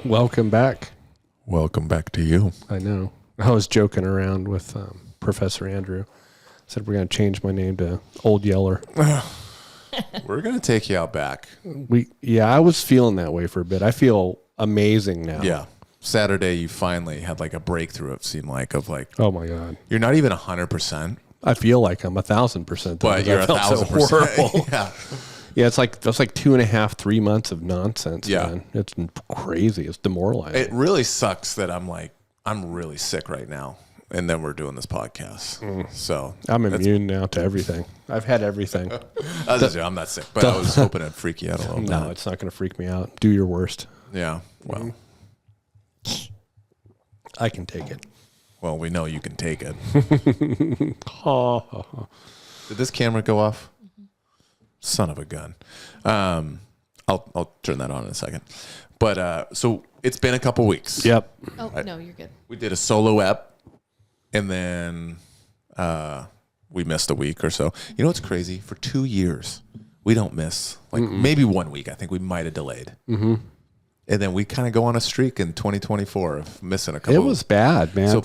Welcome back. Welcome back to you. I know. I was joking around with Professor Andrew. Said we're going to change my name to Old Yeller. We're going to take you out back. I was feeling that way for a bit. I feel amazing now. Yeah. Saturday, you finally had like a breakthrough, it seemed like, of like, oh my God. You're not even 100%. I feel like I'm 1,000%. But you're 1,000%. Yeah. Yeah, it's like, that's like 2.5, 3 months of nonsense, yeah. man. It's crazy. It's demoralizing. It really sucks that I'm really sick right now. And then we're doing this podcast. So I'm immune now to everything. I've had everything. I'm not sick, but I was hoping it'd freak you out a little bit. No, it's not going to freak me out. Do your worst. Yeah. Well, I can take it. Well, we know you can take it. Did this camera go off? Son of a gun. I'll turn that on in a second. But so it's been a couple weeks. Yep. Oh, no, you're good. We did a solo ep, and then we missed a week or so. You know what's crazy? For 2 years, we don't miss. Like maybe 1 week. I think we might have delayed. Mm-hmm. And then we kind of go on a streak in 2024 of missing a couple. It was bad, man. So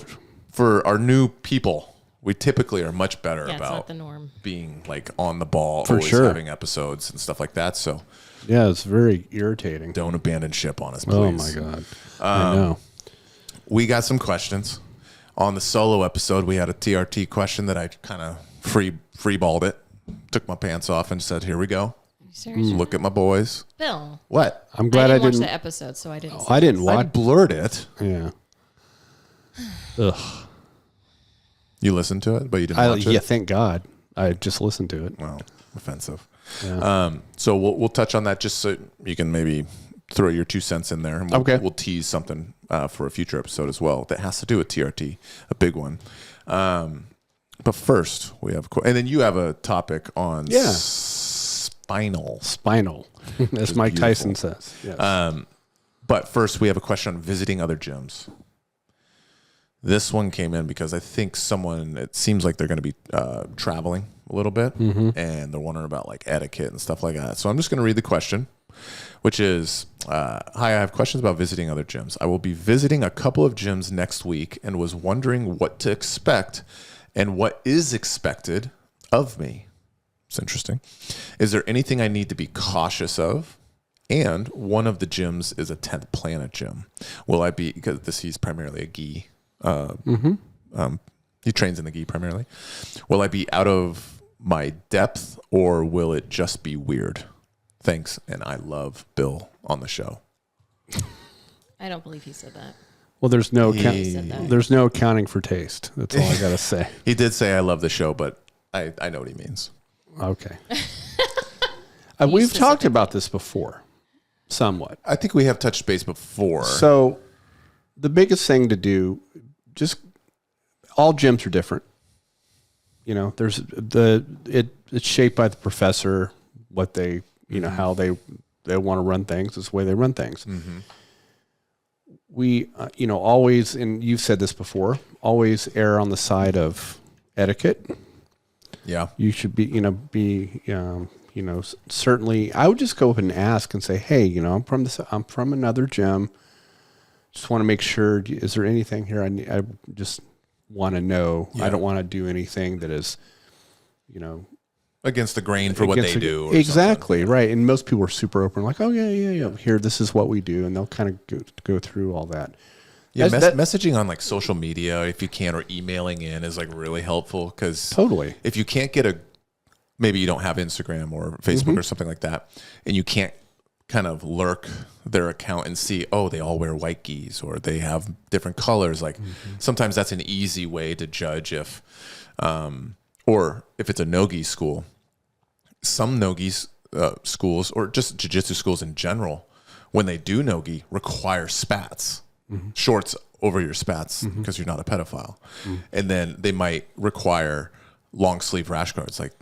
for our new people, we typically are much better about it's not the norm. Being like on the ball, for always sure. having episodes and stuff like that. So yeah, it's very irritating. Don't abandon ship on us, please. Oh my God. I know. We got some questions. On the solo episode, we had a TRT question that I kind of freeballed it. Took my pants off and said, here we go. Seriously? Look at my boys. Bill. What? I'm glad I didn't watch the episode, so I didn't. I didn't watch. I blurred it. Yeah. Ugh. You listened to it, but you didn't watch it? Yeah, thank God. I just listened to it. Well, offensive. Yeah. So we'll touch on that just so you can maybe throw your 2 cents in there. And we'll tease something for a future episode as well that has to do with TRT, a big one. But first, we have and then you have a topic on spinal. As Mike Tyson says. Yes. But first, we have a question on visiting other gyms. This one came in because I think it seems like they're going to be traveling a little bit, and they're wondering about like etiquette and stuff like that. So I'm just going to read the question, which is, hi, I have questions about visiting other gyms. I will be visiting a couple of gyms next week and was wondering what to expect and what is expected of me. It's interesting. Is there anything I need to be cautious of? And one of the gyms is a 10th Planet gym. Will I be, because he's primarily a gi. He trains in the gi primarily. Will I be out of my depth or will it just be weird? Thanks. And I love Bill on the show. I don't believe he said that. Well, there's no accounting for taste. That's all I got to say. He did say I love the show, but I know what he means. Okay. We've talked about this before, somewhat. I think we have touched base before. So the biggest thing to do, just all gyms are different. You know, there's it's shaped by the professor, what they, how they want to run things. It's the way they run things. Mm-hmm. We, always, and you've said this before, always err on the side of etiquette. Yeah. You should be, certainly I would just go up and ask and say, hey, I'm from another gym. Just want to make sure, is there anything here I just want to know? Yeah. I don't want to do anything that is, against the grain for what they do. Or exactly, something. Right. And most people are super open, like, oh, yeah. Here, this is what we do. And they'll kind of go through all that. Yeah, messaging on like social media, if you can, or emailing in is like really helpful because totally. If you can't get maybe you don't have Instagram or Facebook or something like that, and you can't kind of lurk their account and see, oh, they all wear white gis or they have different colors. Like sometimes that's an easy way to judge if, or if it's a no-gi school. Some no-gi schools or just jiu-jitsu schools in general, when they do no-gi, require spats. Shorts over your spats because you're not a pedophile. And then they might require long sleeve rash guards like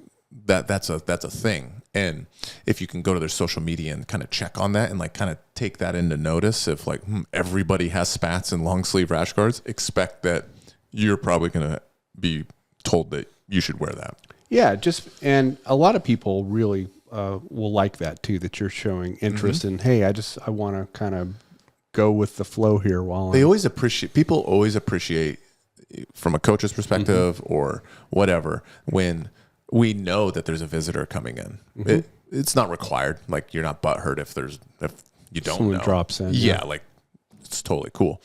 that. That's a thing. And if you can go to their social media and kind of check on that and like kind of take that into notice, if like everybody has spats and long sleeve rash guards, expect that you're probably going to be told that you should wear that. Yeah. And a lot of people really will like that too, that you're showing interest in, hey, I want to kind of go with the flow here while people always appreciate from a coach's perspective or whatever when we know that there's a visitor coming in. It's not required. Like you're not butthurt if you don't someone know. drops in. Yeah, like it's totally cool.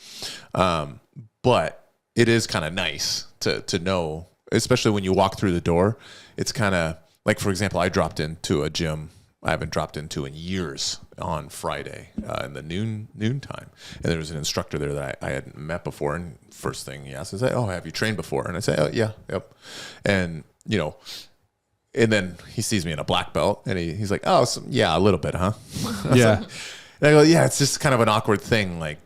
But it is kind of nice to know, especially when you walk through the door. It's kind of like, for example, I dropped into a gym I haven't dropped into in years on Friday in the noon time. And there was an instructor there that I hadn't met before. And first thing he asked is, "Oh, have you trained before?" And I say, "Oh, yeah, yep." And, and then he sees me in a black belt and he's like, "Oh, yeah, a little bit, huh?" Yeah. And I go, "Yeah, it's just kind of an awkward thing. Like,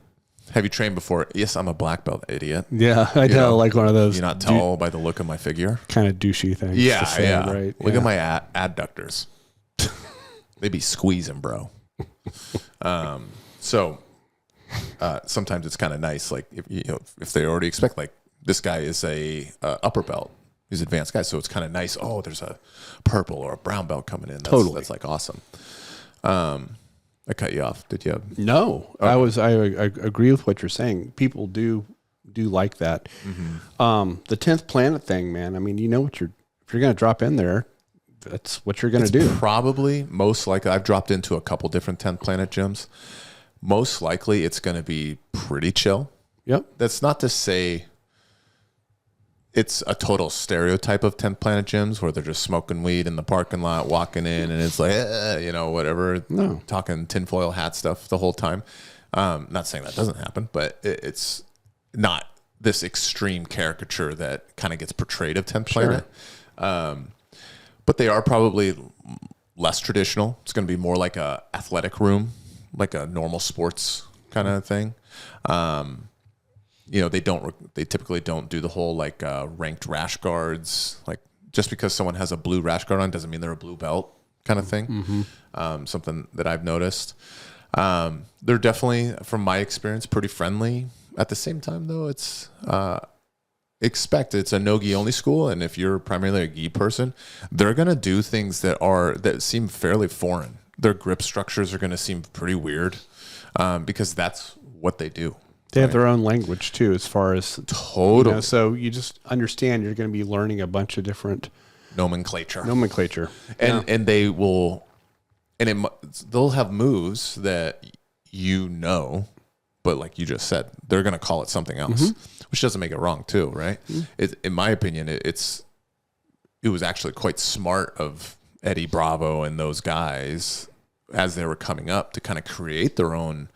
have you trained before?" "Yes, I'm a black belt, idiot." Yeah, I know, like one of those. You're not tall by the look of my figure. Kind of douchey things. Yeah, to say, yeah. Right. Look at my adductors. They be squeezing, bro. So sometimes it's kind of nice, like if they already expect, like this guy is a upper belt, he's an advanced guy, so it's kind of nice. Oh, there's a purple or a brown belt coming in. That's like awesome. I cut you off. Did you have? No, I agree with what you're saying. People do like that. The 10th planet thing, man. I mean, if you're going to drop in there, that's what you're going to do. Probably most likely. I've dropped into a couple different 10th planet gyms. Most likely it's going to be pretty chill. Yep. That's not to say it's a total stereotype of 10th planet gyms where they're just smoking weed in the parking lot, walking in, and it's like, whatever, No. talking tinfoil hat stuff the whole time. Not saying that doesn't happen, but it's not this extreme caricature that kind of gets portrayed of 10th planet. But they are probably less traditional. It's going to be more like a athletic room, like a normal sports kind of thing. They typically don't do the whole like ranked rash guards. Like just because someone has a blue rash guard on doesn't mean they're a blue belt kind of thing. Something that I've noticed. They're definitely, from my experience, pretty friendly. At the same time, though, it's it's a no-gi only school, and if you're primarily a gi person, they're gonna do things that seem fairly foreign. Their grip structures are gonna seem pretty weird because that's what they do. They have their own language too, as far as totally. So you just understand you're going to be learning a bunch of different nomenclature, and they will, they'll have moves that but like you just said, they're going to call it something else, which doesn't make it wrong too, right? In my opinion, it was actually quite smart of Eddie Bravo and those guys as they were coming up to kind of create their own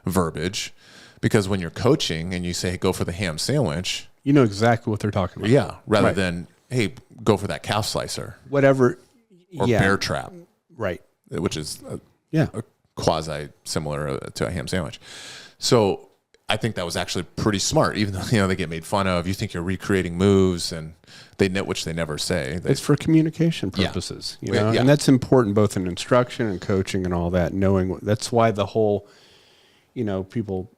verbiage, because when you're coaching and you say, "Hey, go for the ham sandwich," you know exactly what they're talking about. Yeah, rather than, "Hey, go for that calf slicer," whatever, or bear trap, right? Which is a quasi similar to a ham sandwich. So I think that was actually pretty smart, even though they get made fun of. You think you're recreating moves, and which they never say. It's for communication purposes, Yeah. and that's important both in instruction and coaching and all that. Knowing that's why the whole, people,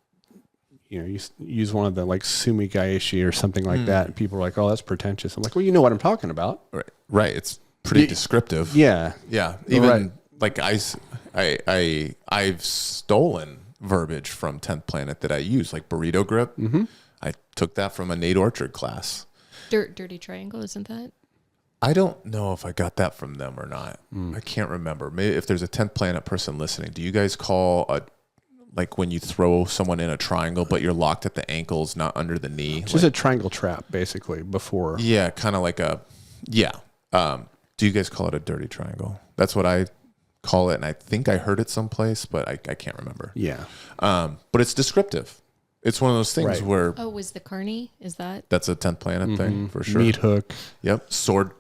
use one of the like sumi gaishi or something like that, and people are like, "Oh, that's pretentious." I'm like, "Well, you know what I'm talking about, right? It's pretty descriptive." Yeah. Even like I've stolen verbiage from 10th Planet that I use, like burrito grip. I took that from a Nate Orchard class. Dirty triangle, isn't that? I don't know if I got that from them or not. I can't remember. Maybe if there's a 10th Planet person listening, do you guys call like when you throw someone in a triangle, but you're locked at the ankles, not under the knee? It's just a triangle trap, basically, before. Yeah, kind of like do you guys call it a dirty triangle? That's what I call it, and I think I heard it someplace, but I can't remember. Yeah. But it's descriptive. It's one of those things where... Oh, was the carny? Is that... That's a 10th Planet thing, for sure. Meat hook. Yep. Sword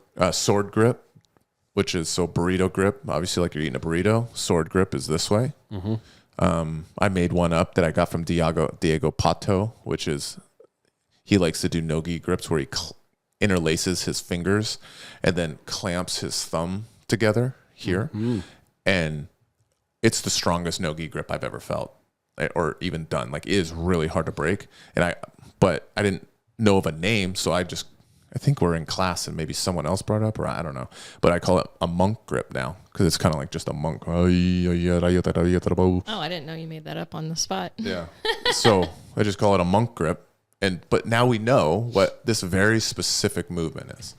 grip, which is burrito grip. Obviously, like you're eating a burrito. Sword grip is this way. I made one up that I got from Diego Pato, which is... He likes to do no-gi grips where he interlaces his fingers and then clamps his thumb together here. And it's the strongest no-gi grip I've ever felt or even done. Like, it is really hard to break. But I didn't know of a name, so I just I think we're in class and maybe someone else brought it up, or I don't know. But I call it a monk grip now because it's kind of like just a monk. Oh, I didn't know you made that up on the spot. Yeah. So I just call it a monk grip. But now we know what this very specific movement is.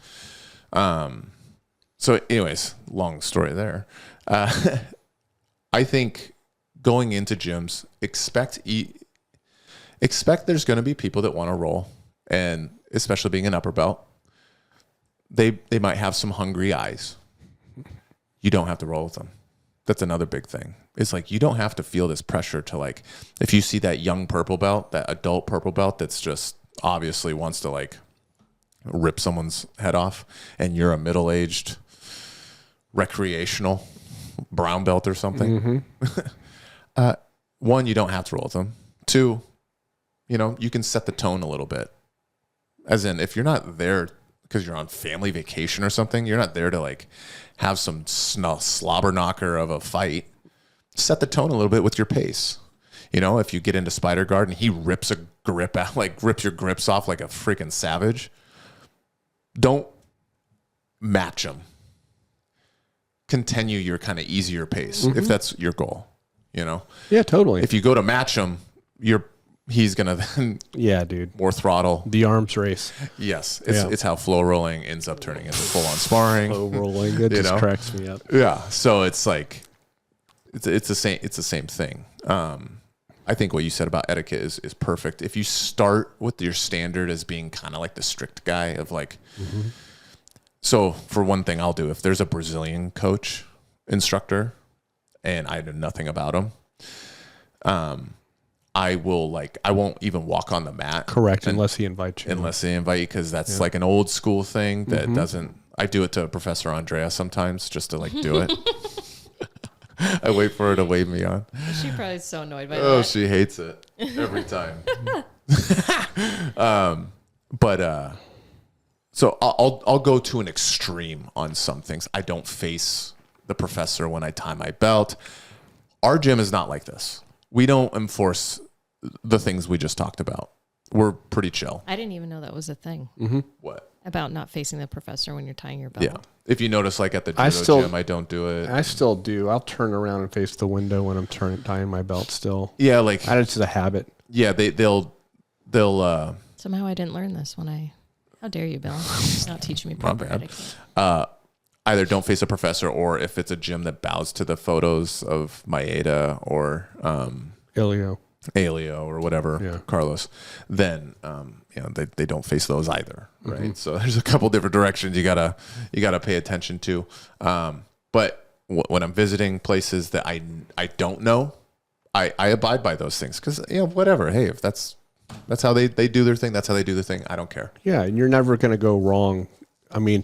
So anyways, long story there. I think going into gyms, expect there's going to be people that want to roll, and especially being an upper belt, they might have some hungry eyes. You don't have to roll with them. That's another big thing. It's like, you don't have to feel this pressure to, like, if you see that young purple belt, that adult purple belt that's just obviously wants to like rip someone's head off, and you're a middle-aged recreational brown belt or something. Mm-hmm. One, you don't have to roll with them. Two, you can set the tone a little bit. As in, if you're not there because you're on family vacation or something, you're not there to like have some slobber knocker of a fight. Set the tone a little bit with your pace. If you get into Spider Guard and he rips a grip out, like rips your grips off like a freaking savage, don't match him. Continue your kind of easier pace if that's your goal. Yeah, totally. If you go to match him, he's gonna then more throttle. The arms race. Yes, it's how flow rolling ends up turning into full on sparring. Flow rolling, it just cracks me up. Yeah, so it's like it's the same thing. I think what you said about etiquette is perfect. If you start with your standard as being kind of like the strict guy of like, so for one thing, I'll do if there's a Brazilian coach instructor and I know nothing about him, I won't even walk on the mat. Correct, unless he invites you. Unless they invite you, because that's like an old school thing that doesn't. I do it to Professor Andrea sometimes just to like do it. I wait for her to wave me on. She's probably so annoyed by that. Oh, she hates it every time. So I'll go to an extreme on some things. I don't face the professor when I tie my belt. Our gym is not like this. We don't enforce the things we just talked about. We're pretty chill. I didn't even know that was a thing. What? About not facing the professor when you're tying your belt. Yeah. If you notice, like at the judo gym, I don't do it. I still do. I'll turn around and face the window when I'm tying my belt still. Yeah, like... It's just a habit. Yeah, they'll Somehow I didn't learn this when I... How dare you, Bill? Not teaching me proper etiquette. Either don't face a professor, or if it's a gym that bows to the photos of Maeda or Elio or whatever, Carlos, then they don't face those either, right? So there's a couple different directions you gotta pay attention to. But when I'm visiting places that I don't know, I abide by those things because whatever. Hey, if that's how they do their thing, that's how they do their thing. I don't care. Yeah, and you're never gonna go wrong. I mean,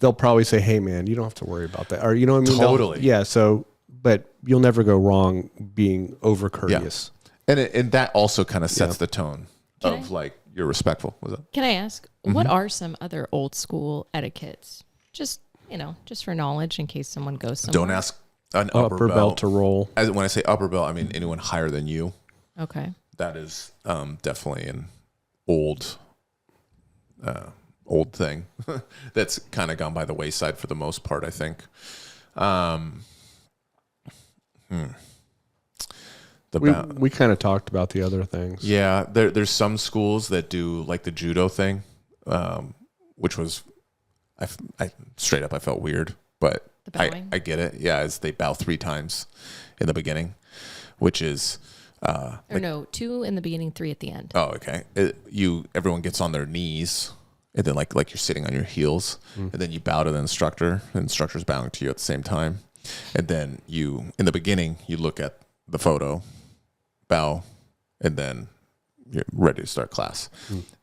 they'll probably say, "Hey, man, you don't have to worry about that," or you know what I mean? Totally. So, but you'll never go wrong being over courteous. Yeah. And that also kind of sets the tone of like you're respectful. What's up? Can I ask what are some other old school etiquettes? Just just for knowledge in case someone goes somewhere. Don't ask an upper belt to roll. When I say upper belt, I mean anyone higher than you. Okay. That is definitely an old thing that's kind of gone by the wayside for the most part, I think. We kind of talked about the other things. Yeah, there's some schools that do like the judo thing, which was, I straight up I felt weird, but I get it. Yeah, as they bow 3 times in the beginning, which is. No, 2 in the beginning, 3 at the end. Oh, okay. Everyone gets on their knees, and then like you're sitting on your heels, and then you bow to the instructor. The instructor's bowing to you at the same time, and then in the beginning, you look at the photo, bow, and then you're ready to start class.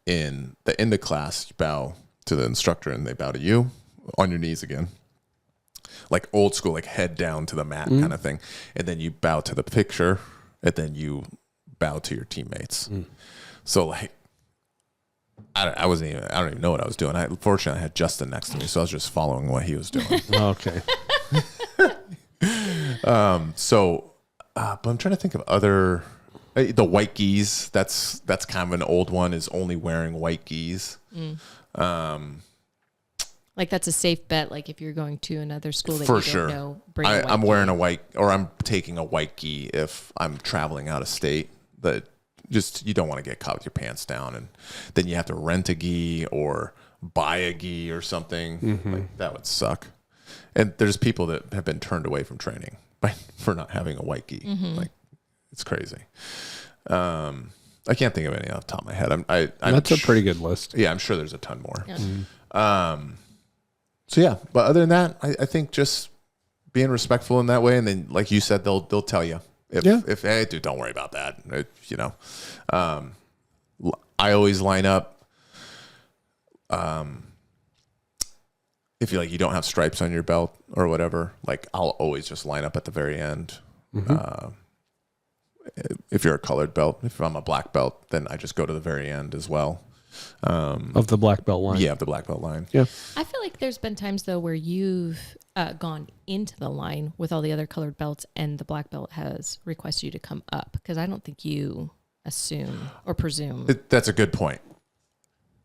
In the end of class, you bow to the instructor, and they bow to you on your knees again. Like old school, like head down to the mat kind of thing, and then you bow to the picture. And then you bow to your teammates. So like, I don't even know what I was doing. Fortunately, I had Justin next to me, so I was just following what he was doing. Okay. But I'm trying to think of other The white gis, that's kind of an old one, is only wearing white gis. Like that's a safe bet. Like if you're going to another school that For you sure. don't know, bring a white I'm gi. wearing a white, or I'm taking a white gi if I'm traveling out of state. That just, you don't want to get caught with your pants down, and then you have to rent a gi or buy a gi or something. Like, that would suck. And there's people that have been turned away from training for not having a white gi. Like, it's crazy. I can't think of any off the top of my head. That's a pretty good list. Yeah, I'm sure there's a ton more. Yeah. So yeah, but other than that, I think just being respectful in that way, and then like you said, they'll tell you if hey dude, don't worry about that. I always line up. If you don't have stripes on your belt or whatever, like I'll always just line up at the very end. If you're a colored belt, if I'm a black belt, then I just go to the very end as well. Of the black belt line. Yeah, of the black belt line. Yeah. I feel like there's been times though where you've gone into the line with all the other colored belts, and the black belt has requested you to come up, because I don't think you assume or presume. That's a good point.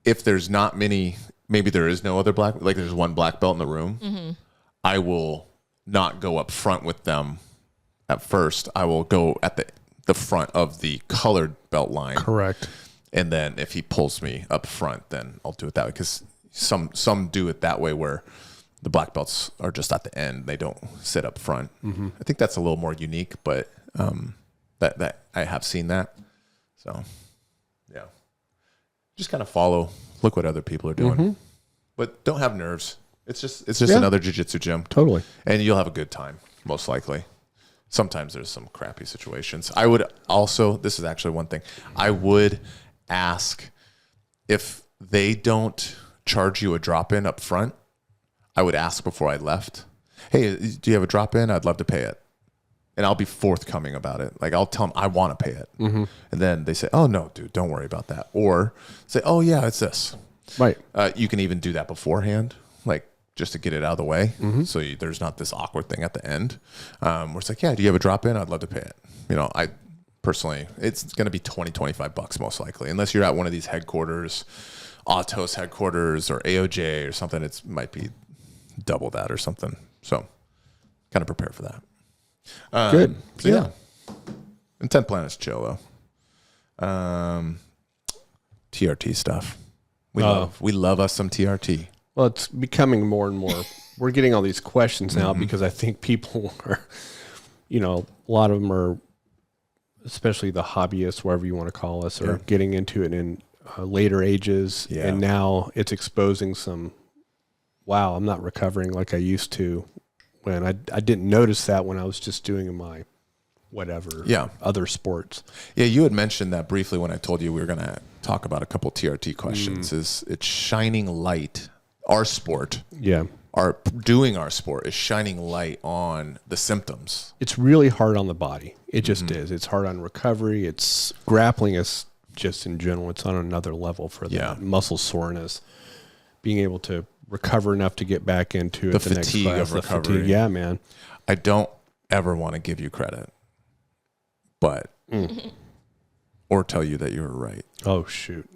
If there's not many, maybe there is no other black, like there's one black belt in the room, I will not go up front with them at first. I will go at the front of the colored belt line. Correct. And then if he pulls me up front, then I'll do it that way. Because some do it that way, where the black belts are just at the end. They don't sit up front. I think that's a little more unique, but that I have seen that. So, yeah. Just kind of look what other people are doing. But don't have nerves. It's just another jiu-jitsu gym. Totally. And you'll have a good time, most likely. Sometimes there's some crappy situations. I would also, this is actually one thing, I would ask if they don't charge you a drop-in up front. I would ask before I left, hey, do you have a drop-in? I'd love to pay it. And I'll be forthcoming about it. Like, I'll tell them I want to pay it. And then they say, oh, no, dude, don't worry about that. Or say, oh, yeah, it's this. Right. You can even do that beforehand, like just to get it out of the way. So there's not this awkward thing at the end where it's like, yeah, do you have a drop-in? I'd love to pay it. I personally, it's going to be $20-$25 most likely, unless you're at one of these headquarters, Autos headquarters or AOJ or something. It might be double that or something. So kind of prepare for that. Good. So yeah. Intent plan is chill though. TRT stuff. We love us some TRT. Well, it's becoming more and more. We're getting all these questions now because I think people are, a lot of them are, especially the hobbyists, whatever you want to call us, are getting into it in later ages. Yeah. And now it's exposing some, wow, I'm not recovering like I used to, when I didn't notice that when I was just doing my other sports. Yeah, you had mentioned that briefly when I told you we were going to talk about a couple TRT questions. It's shining light, our sport. Yeah. Doing our sport is shining light on the symptoms. It's really hard on the body. It just is. It's hard on recovery. It's grappling is just in general. It's on another level for the muscle soreness, being able to recover enough to get back into it. The fatigue of recovery. Yeah, man. I don't ever want to give you credit, but or tell you that you were right. Oh shoot!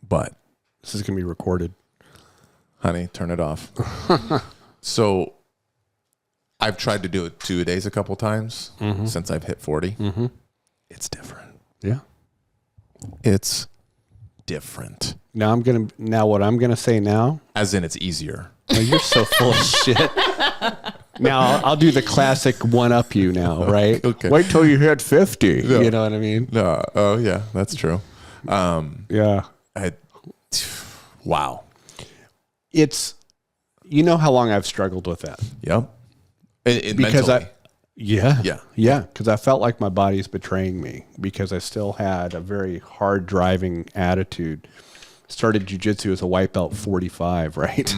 But this is gonna be recorded. Honey, turn it off. So I've tried to do it 2 days a couple times since I've hit 40. It's different. Yeah. It's different. Now what I'm gonna say now, as in it's easier. Oh, you're so full of shit. Now I'll do the classic one up you now, right? Okay. Wait till you hit 50. No. You know what I mean? No. Oh yeah, that's true. Yeah. Wow. It's, how long I've struggled with that. Yep. Because mentally. Yeah. Because I felt like my body's betraying me, because I still had a very hard driving attitude. Started jiu-jitsu as a white belt 45, right?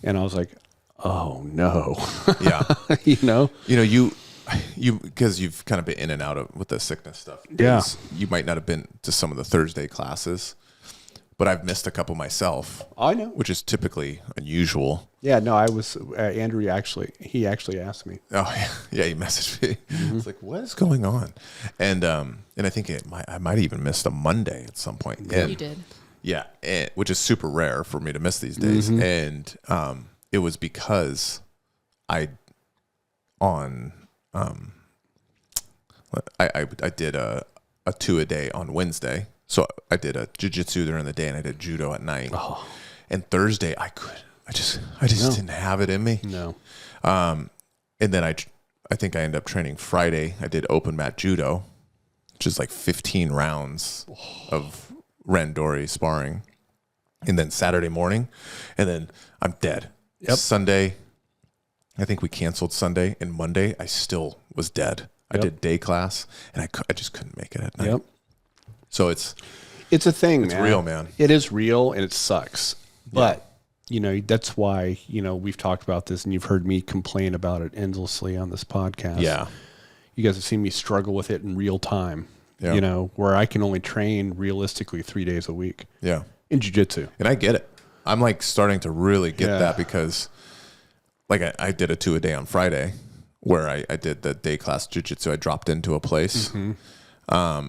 And I was like, oh no. Yeah. You because you've kind of been in and out with the sickness stuff. Yeah. You might not have been to some of the Thursday classes, but I've missed a couple myself. I know. Which is typically unusual. Yeah, no, I was Andrew. He actually asked me. Oh yeah, he messaged me. It's like, what is going on? And I think I might have even missed a Monday at some point. And, You did. yeah, which is super rare for me to miss these days. And it was because I did a 2-a-day on Wednesday. So I did a jiu-jitsu during the day and I did judo at night. Oh. And Thursday I just didn't have it in me. No. And then I think I ended up training Friday. I did open mat judo, which is like 15 rounds of randori sparring. And then Saturday morning, and then I'm dead. Yep. Sunday, I think we canceled Sunday, and Monday I still was dead. I did day class, and I just couldn't make it at night. Yep. So it's a thing, it's man. real, man. It is real, and it sucks. But that's why we've talked about this, and you've heard me complain about it endlessly on this podcast. Yeah. You guys have seen me struggle with it in real time. Yeah. Where I can only train realistically 3 days a week. Yeah. In jiu-jitsu. And I get it. I'm like starting to really get Yeah. that because like I did a 2-a-day on Friday where I did the day class jiu-jitsu. I dropped into a place. And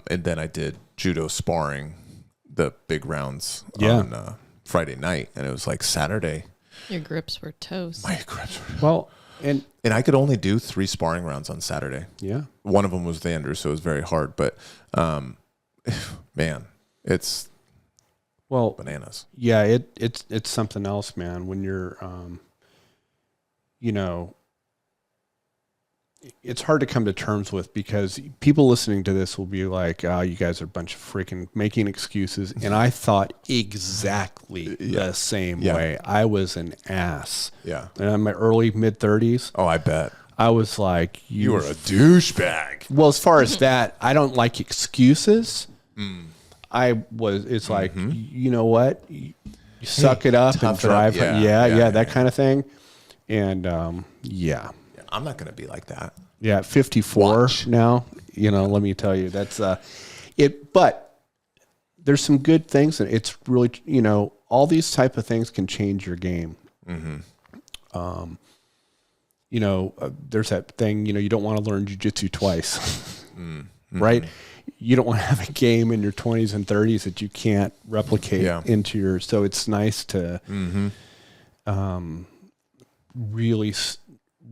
then I did judo sparring, the big rounds on Friday night. And it was like Saturday. Your grips were toast. My grips were... Well, and I could only do 3 sparring rounds on Saturday. yeah. One of them was the Andrew, so it was very hard. But man, it's bananas. Yeah, it's something else, man. When you're, it's hard to come to terms with because people listening to this will be like, "Oh, you guys are a bunch of freaking making excuses." And I thought exactly the same way. I was an ass. Yeah. And in my early mid-30s, Oh, I bet. I was like, You were a douchebag. Well, as far as that, I don't like excuses. It's like, you know what? You suck it up and tough it up. drive. Yeah, that kind of thing. And I'm not going to be like that. yeah, at 54 now, let me tell you, that's it. But there's some good things, and it's really, all these type of things can change your game. There's that thing, you don't want to learn jiu-jitsu twice, right? You don't want to have a game in your 20s and 30s that you can't replicate into your, so it's nice to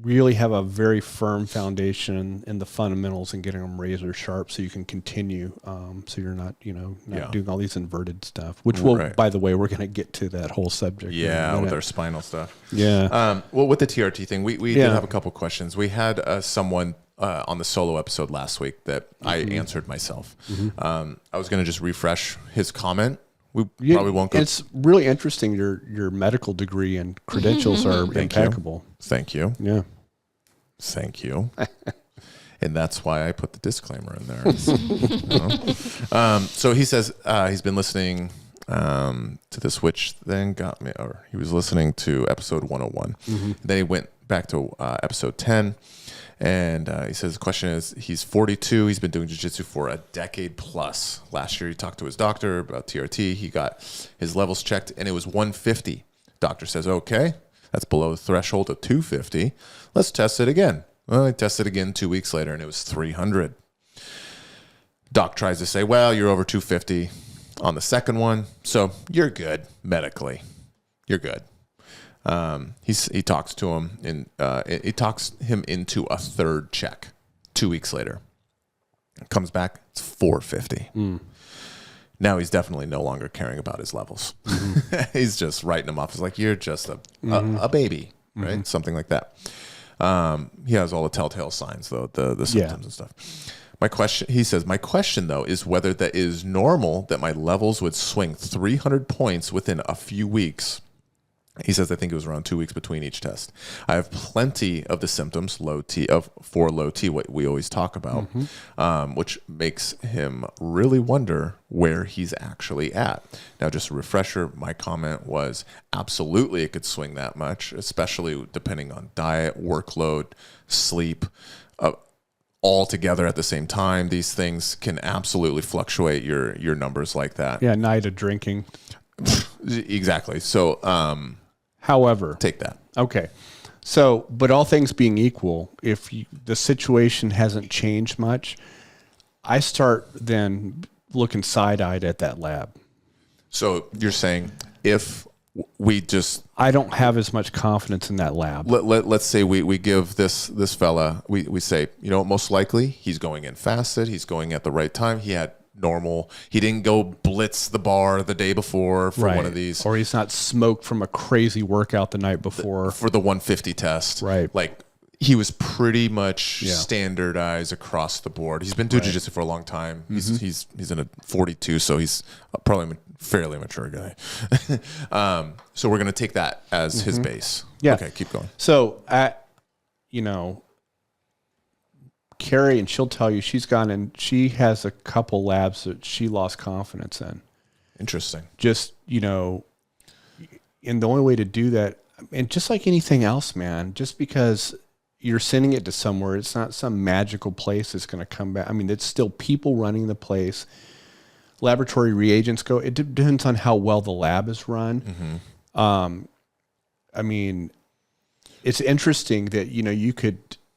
really have a very firm foundation in the fundamentals and getting them razor sharp so you can continue, so you're not, doing all these inverted stuff, which by the way, we're going to get to that whole subject. With our spinal stuff. Yeah. Well, with the TRT thing, we did have a couple questions. We had someone on the solo episode last week that I answered myself. I was going to just refresh his comment. We probably won't go. It's really interesting. Your medical degree and credentials are impeccable. Thank you. Yeah. Thank you. And that's why I put the disclaimer in there. So he says he's been listening to the Switch then got me, or he was listening to episode 101. Then he went back to episode 10. And he says the question is, he's 42. He's been doing jiu-jitsu for a decade plus. Last year, he talked to his doctor about TRT. He got his levels checked, and it was 150. Doctor says, okay, that's below the threshold of 250. Let's test it again. Well, he tested again 2 weeks later, and it was 300. Doc tries to say, well, you're over 250 on the second one, so you're good medically. You're good. He talks to him he talks him into a third check 2 weeks later. Comes back, it's 450. Now he's definitely no longer caring about his levels. He's just writing him off as like, you're just a baby, right? Something like that. He has all the telltale signs though, the symptoms and stuff. He says, my question though is whether that is normal that my levels would swing 300 points within a few weeks. He says, I think it was around 2 weeks between each test. I have plenty of the symptoms, for low T, what we always talk about, which makes him really wonder where he's actually at. Now, just a refresher, my comment was absolutely it could swing that much, especially depending on diet, workload, sleep, all together at the same time. These things can absolutely fluctuate your numbers like that. Yeah, night of drinking. Exactly. So, However, take that. okay. So, but all things being equal, if the situation hasn't changed much, I start then looking side-eyed at that lab. So you're saying if we just... I don't have as much confidence in that lab. Let's say we give this fella, we say, most likely he's going in fasted. He's going at the right time. He had normal. He didn't go blitz the bar the day before for one of these. Or he's not smoked from a crazy workout the night before. For the 150 test. Right. Like he was pretty much standardized across the board. He's been doing jiu-jitsu for a long time. He's in a 42, so he's probably a fairly mature guy. So we're going to take that as his base. Yeah. Okay, keep going. So, Carrie, and she'll tell you she's gone and she has a couple labs that she lost confidence in. Interesting. Just, and the only way to do that, and just like anything else, man, just because you're sending it to somewhere, it's not some magical place that's going to come back. I mean, it's still people running the place. Laboratory reagents go. It depends on how well the lab is run. I mean, it's interesting that,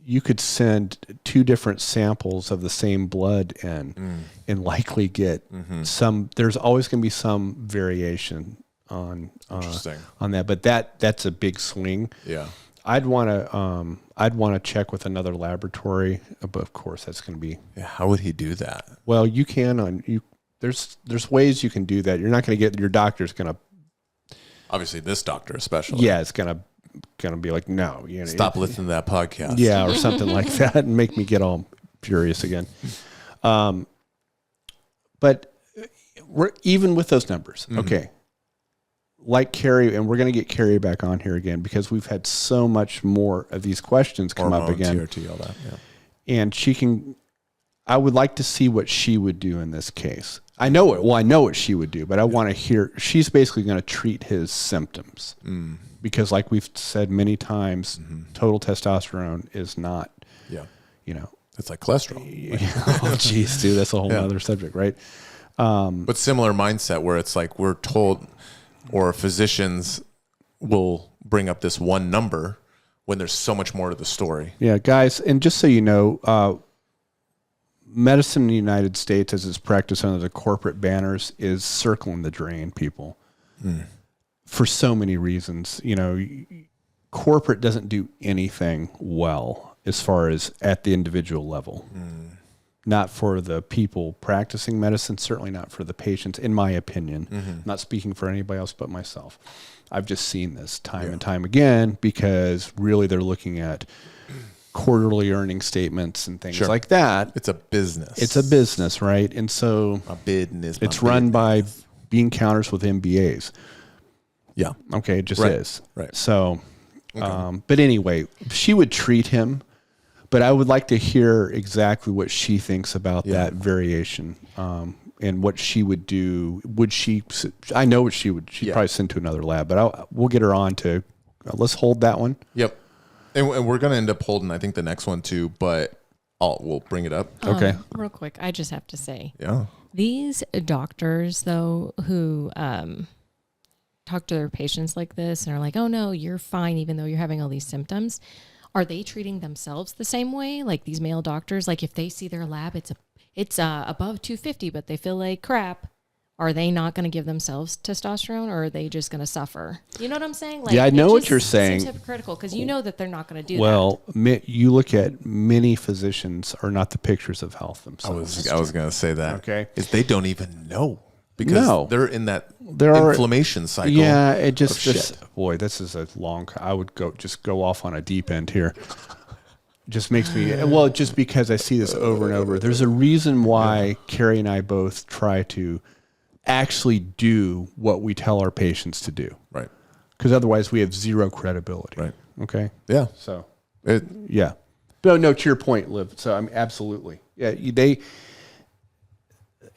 you could send two different samples of the same blood and likely get some. There's always going to be some variation on that, but that's a big swing. Yeah, I'd want to check with another laboratory, but of course that's going to be. Yeah, how would he do that? Well, you can There's ways you can do that. You're not going to get your doctor's going to. Obviously, this doctor especially. Yeah, it's going to be like, no, stop listening to that podcast. Yeah, or something like that, and make me get all furious again. But even with those numbers, okay, like Carrie, and we're going to get Carrie back on here again because we've had so much more of these questions come up again. TRT, all that. Yeah. And she can. I would like to see what she would do in this case. I know it. Well, I know what she would do, but I want to hear. She's basically going to treat his symptoms because, like we've said many times, total testosterone is not. Yeah. It's like cholesterol. Oh, geez, dude, that's a whole other subject, right? But similar mindset where it's like we're told, or physicians will bring up this one number when there's so much more to the story. Yeah, guys, and just so you know. Medicine in the United States, as it's practiced under the corporate banners, is circling the drain, people, for so many reasons. Corporate doesn't do anything well as far as at the individual level. Not for the people practicing medicine, certainly not for the patients, in my opinion. I'm not speaking for anybody else but myself. I've just seen this time and time again because really they're looking at quarterly earning statements and things like that. It's a business. It's a business, right? And so it's run by bean counters with MBAs. Yeah. Okay, it just is. Right. So, but anyway, she would treat him, but I would like to hear exactly what she thinks about that variation and what she would do. I know what she would. She'd probably send to another lab, but we'll get her on to, let's hold that one. Yep. And we're going to end up holding, I think, the next one too, but we'll bring it up. Okay. Real quick, I just have to say, yeah, these doctors, though, who talk to their patients like this and are like, oh, no, you're fine, even though you're having all these symptoms, are they treating themselves the same way? Like these male doctors, like if they see their lab, it's above 250, but they feel like crap. Are they not going to give themselves testosterone, or are they just going to suffer? You know what I'm saying? Like, I know what you're saying. Seems hypocritical because you know that they're not going to do that. Well, you look at many physicians are not the pictures of health themselves. I was going to say that. Okay. Is they don't even know because they're in that inflammation cycle. Yeah, it just boy, this is a long. I would go off on a deep end here. Just makes me just because I see this over and over. There's a reason why Carrie and I both try to actually do what we tell our patients to do. Right. Because otherwise we have zero credibility. Right. Okay. Yeah. So, yeah. But no, to your point, Liv. So I'm absolutely. Yeah.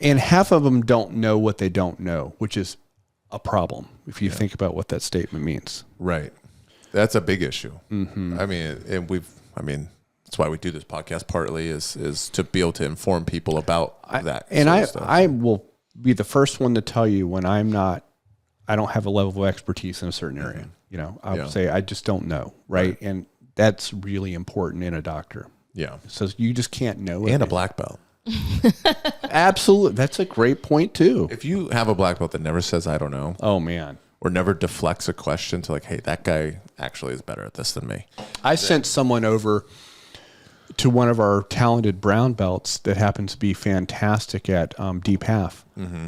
And half of them don't know what they don't know, which is a problem if you think about what that statement means. Right. That's a big issue. I mean, that's why we do this podcast partly is to be able to inform people about that. And I will be the first one to tell you when I don't have a level of expertise in a certain area. I would say, I just don't know. Right. And that's really important in a doctor. Yeah. So you just can't know. And a black belt. Absolutely. That's a great point too. If you have a black belt that never says, I don't know. Oh man. Or never deflects a question to like, hey, that guy actually is better at this than me. I sent someone over to one of our talented brown belts that happens to be fantastic at deep half. Mm-hmm.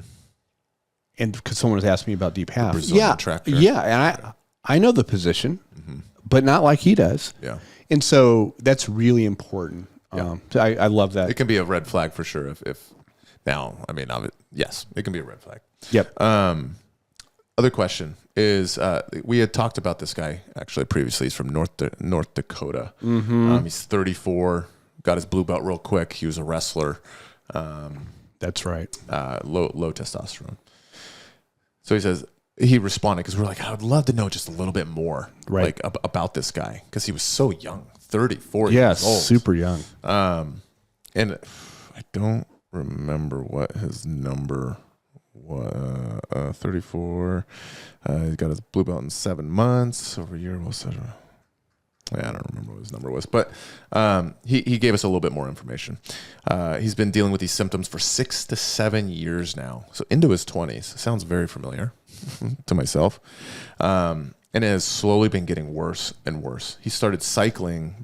And because someone was asking me about deep half. Brazilian tractor. Yeah. And I know the position, but not like he does. Yeah. And so that's really important. Yeah. So I love that. It can be a red flag for sure. If now, I mean, yes, it can be a red flag. Yep. Other question is, we had talked about this guy actually previously. He's from North Dakota. Mm-hmm. He's 34, got his blue belt real quick. He was a wrestler. That's right. Low testosterone. So he responded because we're like, I would love to know just a little bit more like about this guy because he was so young, 34 years old. Super young. And I don't remember what his number. 34. He got his blue belt in 7 months. Over a year, I don't remember what his number was, but he gave us a little bit more information. He's been dealing with these symptoms for 6 to 7 years now, so into his 20s. Sounds very familiar to myself, and it has slowly been getting worse and worse. He started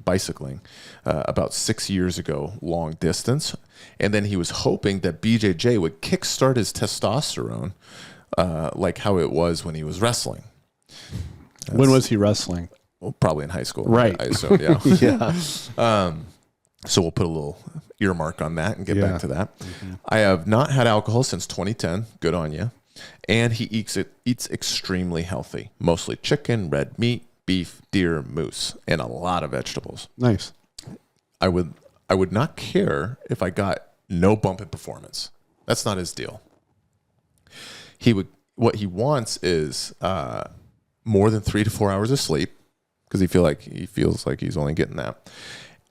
bicycling about 6 years ago, long distance. And then he was hoping that BJJ would kickstart his testosterone like how it was when he was wrestling. When was he wrestling? Well, probably in high school. Right. I assume, yeah. Yeah. So we'll put a little earmark on that and get back to that. Mm-hmm. I have not had alcohol since 2010. Good on you. And he eats extremely healthy, mostly chicken, red meat, beef, deer, moose, and a lot of vegetables. Nice. I would not care if I got no bump in performance. That's not his deal. What he wants is more than 3 to 4 hours of sleep because he feels like he's only getting that.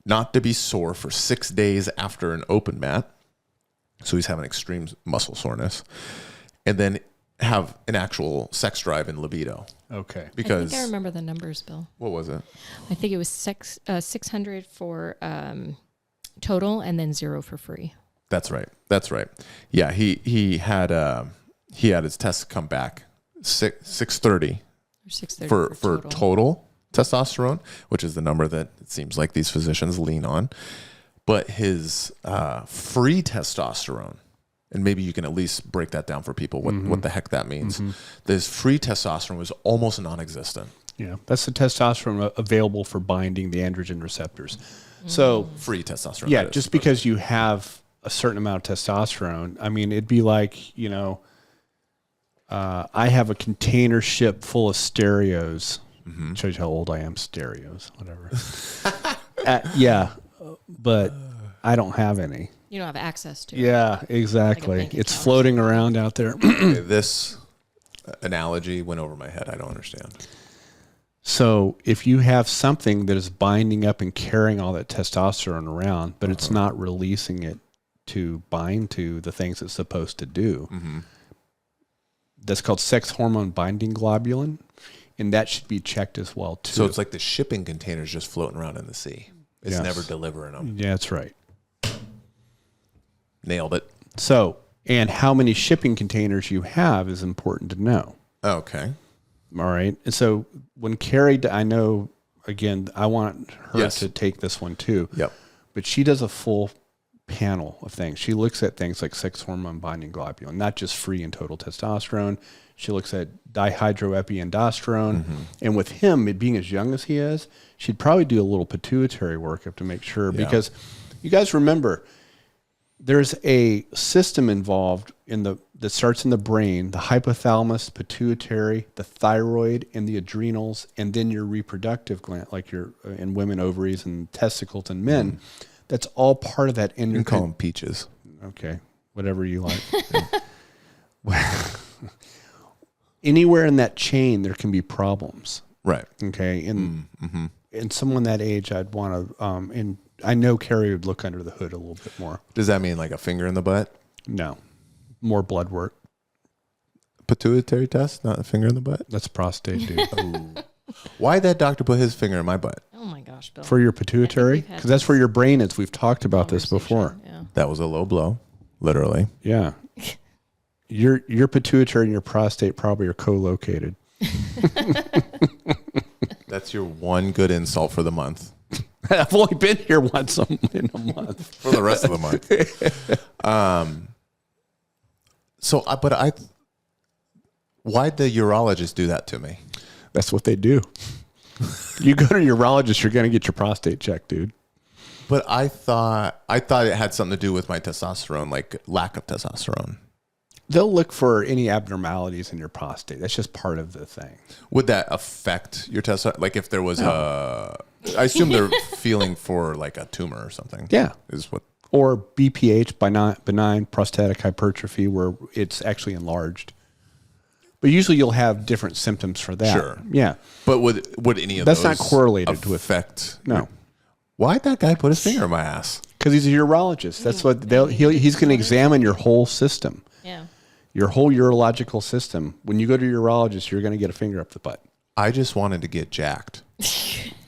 Not to be sore for 6 days after an open mat. So he's having extreme muscle soreness. And then have an actual sex drive and libido. Okay. Because I think I remember the numbers, Bill. What was it? I think it was 600 for total and then 0 for free. That's right. Yeah, he had his tests come back 630 or 630 for total testosterone, which is the number that it seems like these physicians lean on. But his free testosterone, and maybe you can at least break that down for people, what the heck that means. Mm-hmm. This free testosterone was almost non-existent. Yeah, that's the testosterone available for binding the androgen receptors. So free testosterone. Yeah, just because you have a certain amount of testosterone, I mean, it'd be like, I have a container ship full of stereos. Mm-hmm. Shows you how old I am. Stereos, whatever. But I don't have any. You don't have access to it. Yeah, exactly. Like it's floating around out there. Okay, this analogy went over my head. I don't understand. So if you have something that is binding up and carrying all that testosterone around, but it's not releasing it to bind to the things it's supposed to do, that's called sex hormone binding globulin, and that should be checked as well too. So it's like the shipping containers just floating around in the sea. It's never delivering them. Yeah, that's right. Nailed it. So, and how many shipping containers you have is important to know. Okay. All right. And so when Carrie, I know, again, I want her to take this one too. Yep. But she does a full panel of things. She looks at things like sex hormone binding globulin, not just free and total testosterone. She looks at dihydroepiandrosterone. Mm-hmm. And with him, being as young as he is, she'd probably do a little pituitary workup to make sure. Yeah. Because you guys remember, there's a system involved that starts in the brain, the hypothalamus, pituitary, the thyroid, and the adrenals, and then your reproductive gland, like your in women ovaries and testicles in men. That's all part of that. You can call them peaches. Okay, whatever you like. Anywhere in that chain, there can be problems. Right. Okay, and someone that age, I'd want to, and I know Carrie would look under the hood a little bit more. Does that mean like a finger in the butt? No. More blood work. Pituitary test, not a finger in the butt? That's prostate, dude. Why'd that doctor put his finger in my butt? Oh my gosh, Bill. For your pituitary? we've had Because that's where this your brain is. We've talked about this before. Conversation, Yeah. That was a low blow, literally. Yeah. Your pituitary and your prostate probably are co-located. That's your one good insult for the month. I've only been here once in a month. For the rest of the month. Why'd the urologist do that to me? That's what they do. You go to a urologist, you're going to get your prostate checked, dude. But I thought it had something to do with my testosterone, like lack of testosterone. They'll look for any abnormalities in your prostate. That's just part of the thing. Would that affect your testosterone? Like if there was I assume they're feeling for like a tumor or something. Yeah. Is what. Or BPH, benign prostatic hypertrophy, where it's actually enlarged. But usually you'll have different symptoms for that. Sure. Yeah. But would any of That's those not correlated with affect? No. Why'd that guy put his finger in my ass? Because he's a urologist. That's what he's going to examine your whole system. Yeah. Your whole urological system. When you go to your urologist, you're going to get a finger up the butt. I just wanted to get jacked.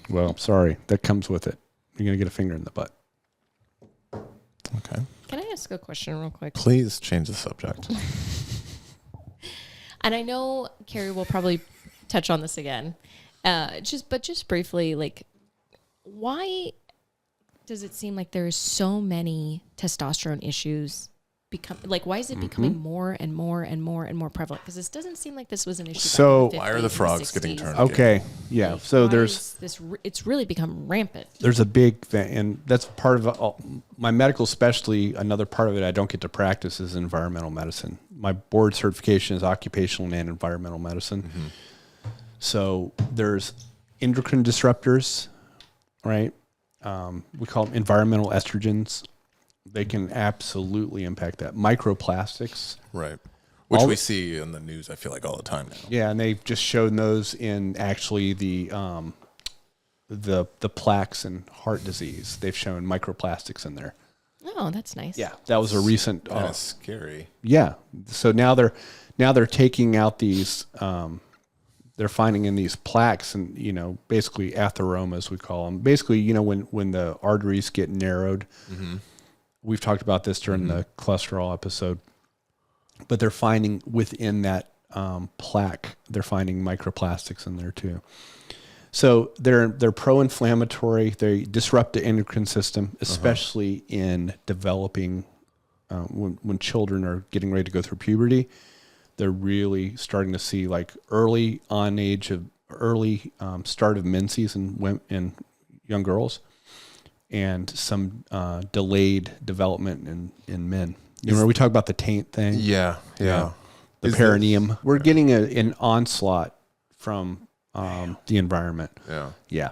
Well, sorry. That comes with it. You're going to get a finger in the butt. Okay. Can I ask a question real quick? Please change the subject. And I know Carrie will probably touch on this again. Just briefly, like, why does it seem like there's so many testosterone issues why is it becoming more and more and more and more prevalent? Because this doesn't seem like this was an issue. So back in why are the frogs getting turned? Okay. Yeah. Like, So why there's is this. It's really become rampant. there's a big thing, and that's part of my medical specialty. Another part of it I don't get to practice is environmental medicine. My board certification is occupational and environmental medicine. Mm-hmm. So there's endocrine disruptors, right? We call them environmental estrogens. They can absolutely impact that. Microplastics. Right. Which we see in the news, I feel like, all the time now. Yeah, and they've just shown those in actually the plaques in heart disease. They've shown microplastics in there. Oh, that's nice. Yeah, that was a recent. Kind of scary. Yeah, so now they're taking out these. They're finding in these plaques, and basically atheromas, we call them. Basically, when the arteries get narrowed. Mm-hmm. We've talked about this during the cholesterol episode, but they're finding within that plaque, they're finding microplastics in there too. So they're pro-inflammatory. They disrupt the endocrine system, especially in developing when children are getting ready to go through puberty. They're really starting to see like early start of menses in young girls. And some delayed development in men. We talk about the taint thing. Yeah. The perineum. We're getting an onslaught from the environment. Yeah.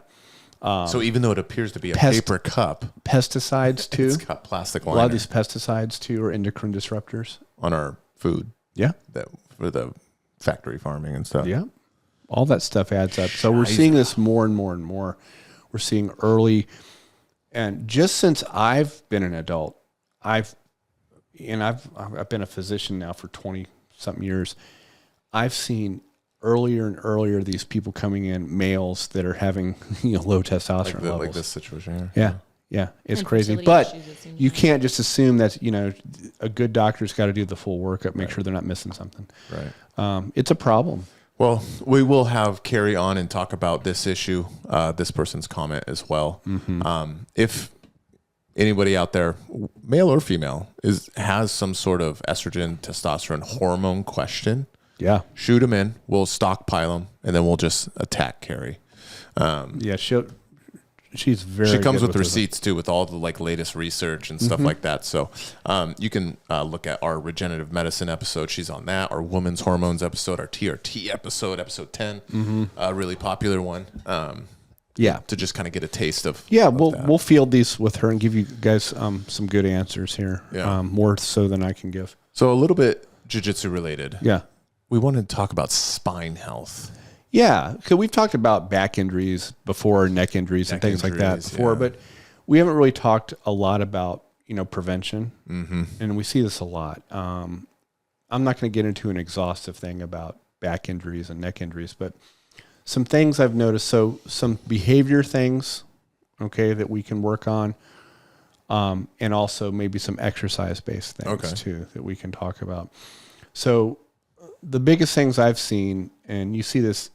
So even though it appears to be a paper cup, pesticides too. It's got plastic liner. A lot of these pesticides too are endocrine disruptors On our food. Yeah. For the factory farming and stuff. Yeah. All that stuff adds up. So we're seeing this more and more and more. We're seeing early. And just since I've been an adult, I've been a physician now for 20 something years. I've seen earlier and earlier these people coming in, males that are having low testosterone levels. Like this situation here. Yeah, it's And crazy. fertility But issues, it seems you like. can't just assume that a good doctor's got to do the full workup, make sure they're not missing something. Right. It's a problem. Well, we will have Carrie on and talk about this issue, this person's comment as well. Mm-hmm. If anybody out there, male or female, has some sort of estrogen, testosterone, hormone question, shoot them in. We'll stockpile them, and then we'll just attack Carrie. She's very. She comes good with receipts too, with all the latest research and stuff like that. So you can look at our regenerative medicine episode. She's on that. Our women's hormones episode, our TRT episode 10, a really popular one. To just kind of get a taste of. Yeah, we'll field these with her and give you guys some good answers here. More so than I can give. So a little bit jiu-jitsu related. Yeah, we wanted to talk about spine health. Yeah, because we've talked about back injuries before, neck injuries and things like that before, but we haven't really talked a lot about prevention, and we see this a lot. I'm not going to get into an exhaustive thing about back injuries and neck injuries, but some things I've noticed. So some behavior things, okay, that we can work on. And also maybe some exercise-based things too that we can talk about. So the biggest things I've seen, and you see this,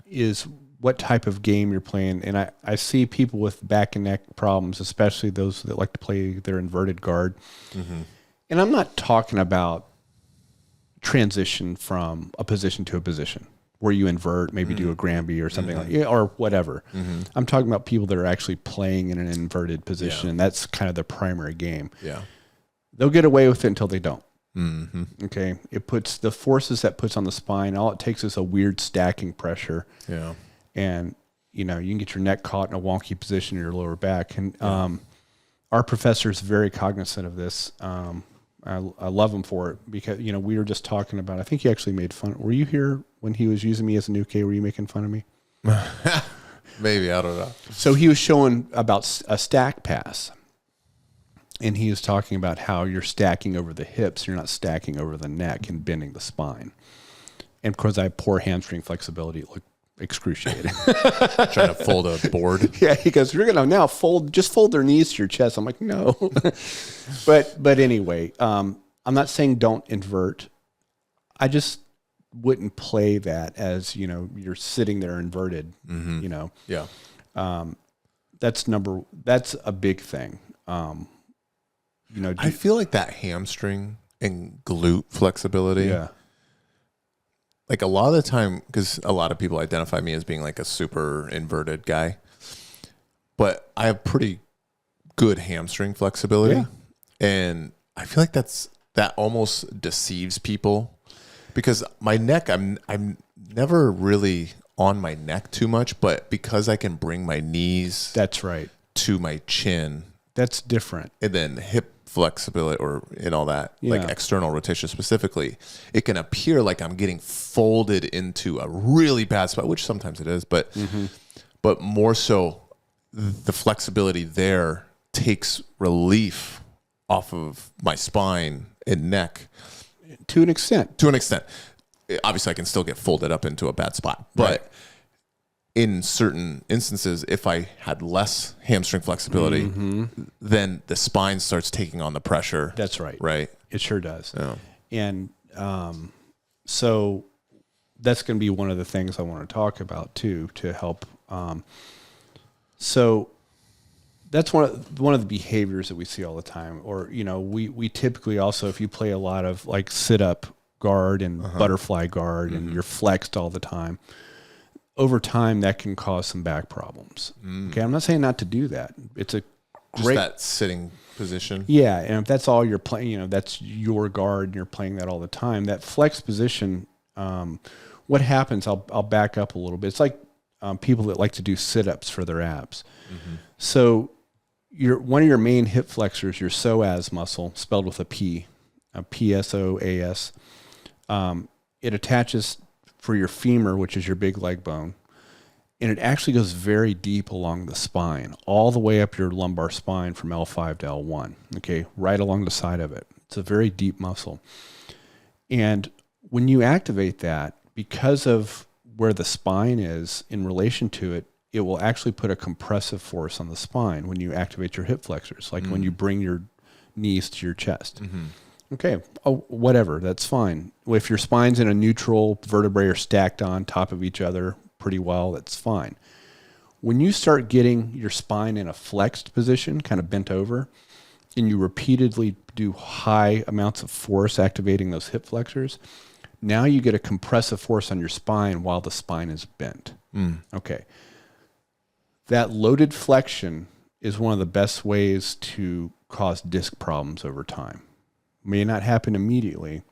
is what type of game you're playing. And I see people with back and neck problems, especially those that like to play their inverted guard. Mm-hmm. And I'm not talking about transition from a position to a position where you invert, maybe do a Granby or something like or whatever. Mm-hmm. I'm talking about people that are actually playing in an inverted position, and that's kind of the primary game. Yeah. They'll get away with it until they don't. Mm-hmm. Okay. It puts the forces that puts on the spine, all it takes is a weird stacking pressure. Yeah. And, you can get your neck caught in a wonky position in your lower back. And our professor is very cognizant of this. I love him for it because, we were just talking about, I think he actually made fun. Were you here when he was using me as a new K? Were you making fun of me? Maybe, I don't know. So he was showing about a stack pass. And he was talking about how you're stacking over the hips. You're not stacking over the neck and bending the spine. And of course, I have poor hamstring flexibility. It looked excruciating. Trying to fold a board. Yeah, he goes, "You're gonna now fold their knees to your chest." I'm like, no. but anyway, I'm not saying don't invert. I just wouldn't play that as you're sitting there inverted. Mm-hmm. Yeah. That's a big thing. I feel like that hamstring and glute flexibility. Yeah. Like a lot of the time, because a lot of people identify me as being like a super inverted guy, but I have pretty good hamstring flexibility. Yeah. And I feel like that almost deceives people because my neck, I'm never really on my neck too much, but because I can bring my knees That's right. to my chin. That's different. And then hip flexibility and all that, like external rotation specifically, it can appear like I'm getting folded into a really bad spot, which sometimes it is, but more so the flexibility there takes relief off of my spine and neck. To an extent. Obviously, I can still get folded up into a bad spot, but in certain instances, if I had less hamstring flexibility, then the spine starts taking on the pressure. That's right. Right. It sure does. Yeah. And so that's going to be one of the things I want to talk about too, to help. So that's one of the behaviors that we see all the time. Or, we typically also, if you play a lot of like sit up guard and butterfly guard and you're flexed all the time, over time, that can cause some back problems. Okay, I'm not saying not to do that. It's a great... Just that sitting position? Yeah, and if that's all you're playing, that's your guard, and you're playing that all the time, that flex position, what happens, I'll back up a little bit. It's like people that like to do sit-ups for their abs. Mm-hmm. So one of your main hip flexors, your psoas muscle, spelled with a P, a PSOAS, it attaches for your femur, which is your big leg bone. And it actually goes very deep along the spine, all the way up your lumbar spine from L5 to L1, okay, right along the side of it. It's a very deep muscle. And when you activate that, because of where the spine is in relation to it, it will actually put a compressive force on the spine when you activate your hip flexors, like when you bring your knees to your chest. Mm-hmm. Okay, whatever, that's fine. If your spine's in a neutral, vertebrae are stacked on top of each other pretty well, that's fine. When you start getting your spine in a flexed position, kind of bent over, and you repeatedly do high amounts of force activating those hip flexors, now you get a compressive force on your spine while the spine is bent. Okay. That loaded flexion is one of the best ways to cause disc problems over time. May not happen immediately,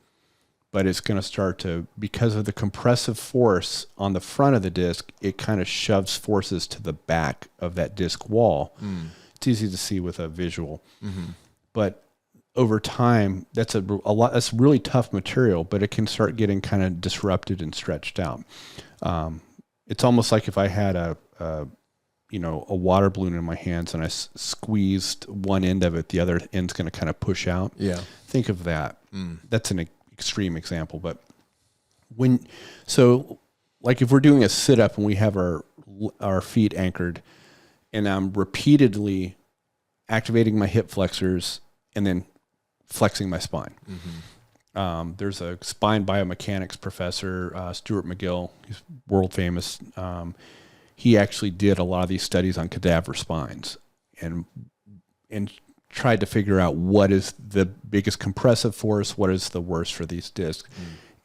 but it's going to start to, because of the compressive force on the front of the disc, it kind of shoves forces to the back of that disc wall. It's easy to see with a visual, but over time, that's a lot. That's really tough material, but it can start getting kind of disrupted and stretched out. It's almost like if I had a water balloon in my hands and I squeezed one end of it, the other end's going to kind of push out. Yeah. Think of that. That's an extreme example, but so like if we're doing a sit up and we have our feet anchored, and I'm repeatedly activating my hip flexors and then flexing my spine. There's a spine biomechanics professor, Stuart McGill. He's world famous. He actually did a lot of these studies on cadaver spines and tried to figure out what is the biggest compressive force, what is the worst for these discs.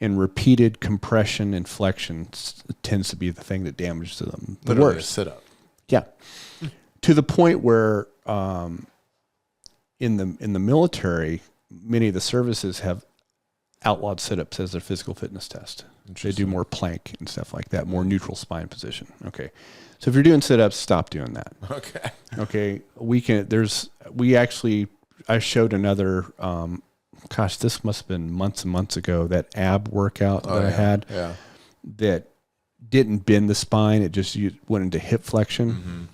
And repeated compression and flexion tends to be the thing that damages them the Literally worst. a sit up. Yeah. To the point where in the military, many of the services have outlawed sit-ups as their physical fitness test. They do more plank and stuff like that, more neutral spine position. Okay. So if you're doing sit-ups, stop doing that. Okay. Okay. I showed another, this must have been months and months ago, that ab workout I had that didn't bend the spine. It just went into hip flexion.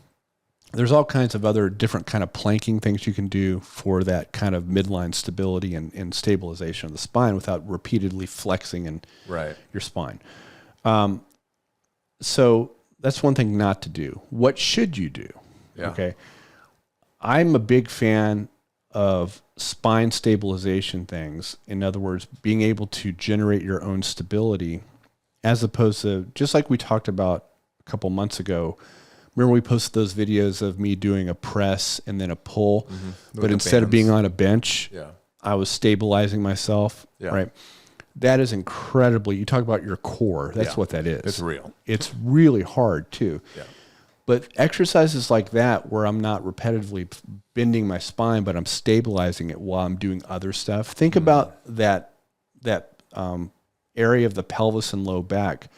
There's all kinds of other different kind of planking things you can do for that kind of midline stability and stabilization of the spine without repeatedly flexing your spine. So that's one thing not to do. What should you do? Yeah. Okay. I'm a big fan of spine stabilization things. In other words, being able to generate your own stability, as opposed to, just like we talked about a couple months ago. Remember we posted those videos of me doing a press and then a pull, but instead of being on a bench, I was stabilizing myself, right? That is incredibly, you talk about your core, that's what that is. It's real. It's really hard too. Yeah. But exercises like that, where I'm not repetitively bending my spine, but I'm stabilizing it while I'm doing other stuff. Think about that area of the pelvis and low back.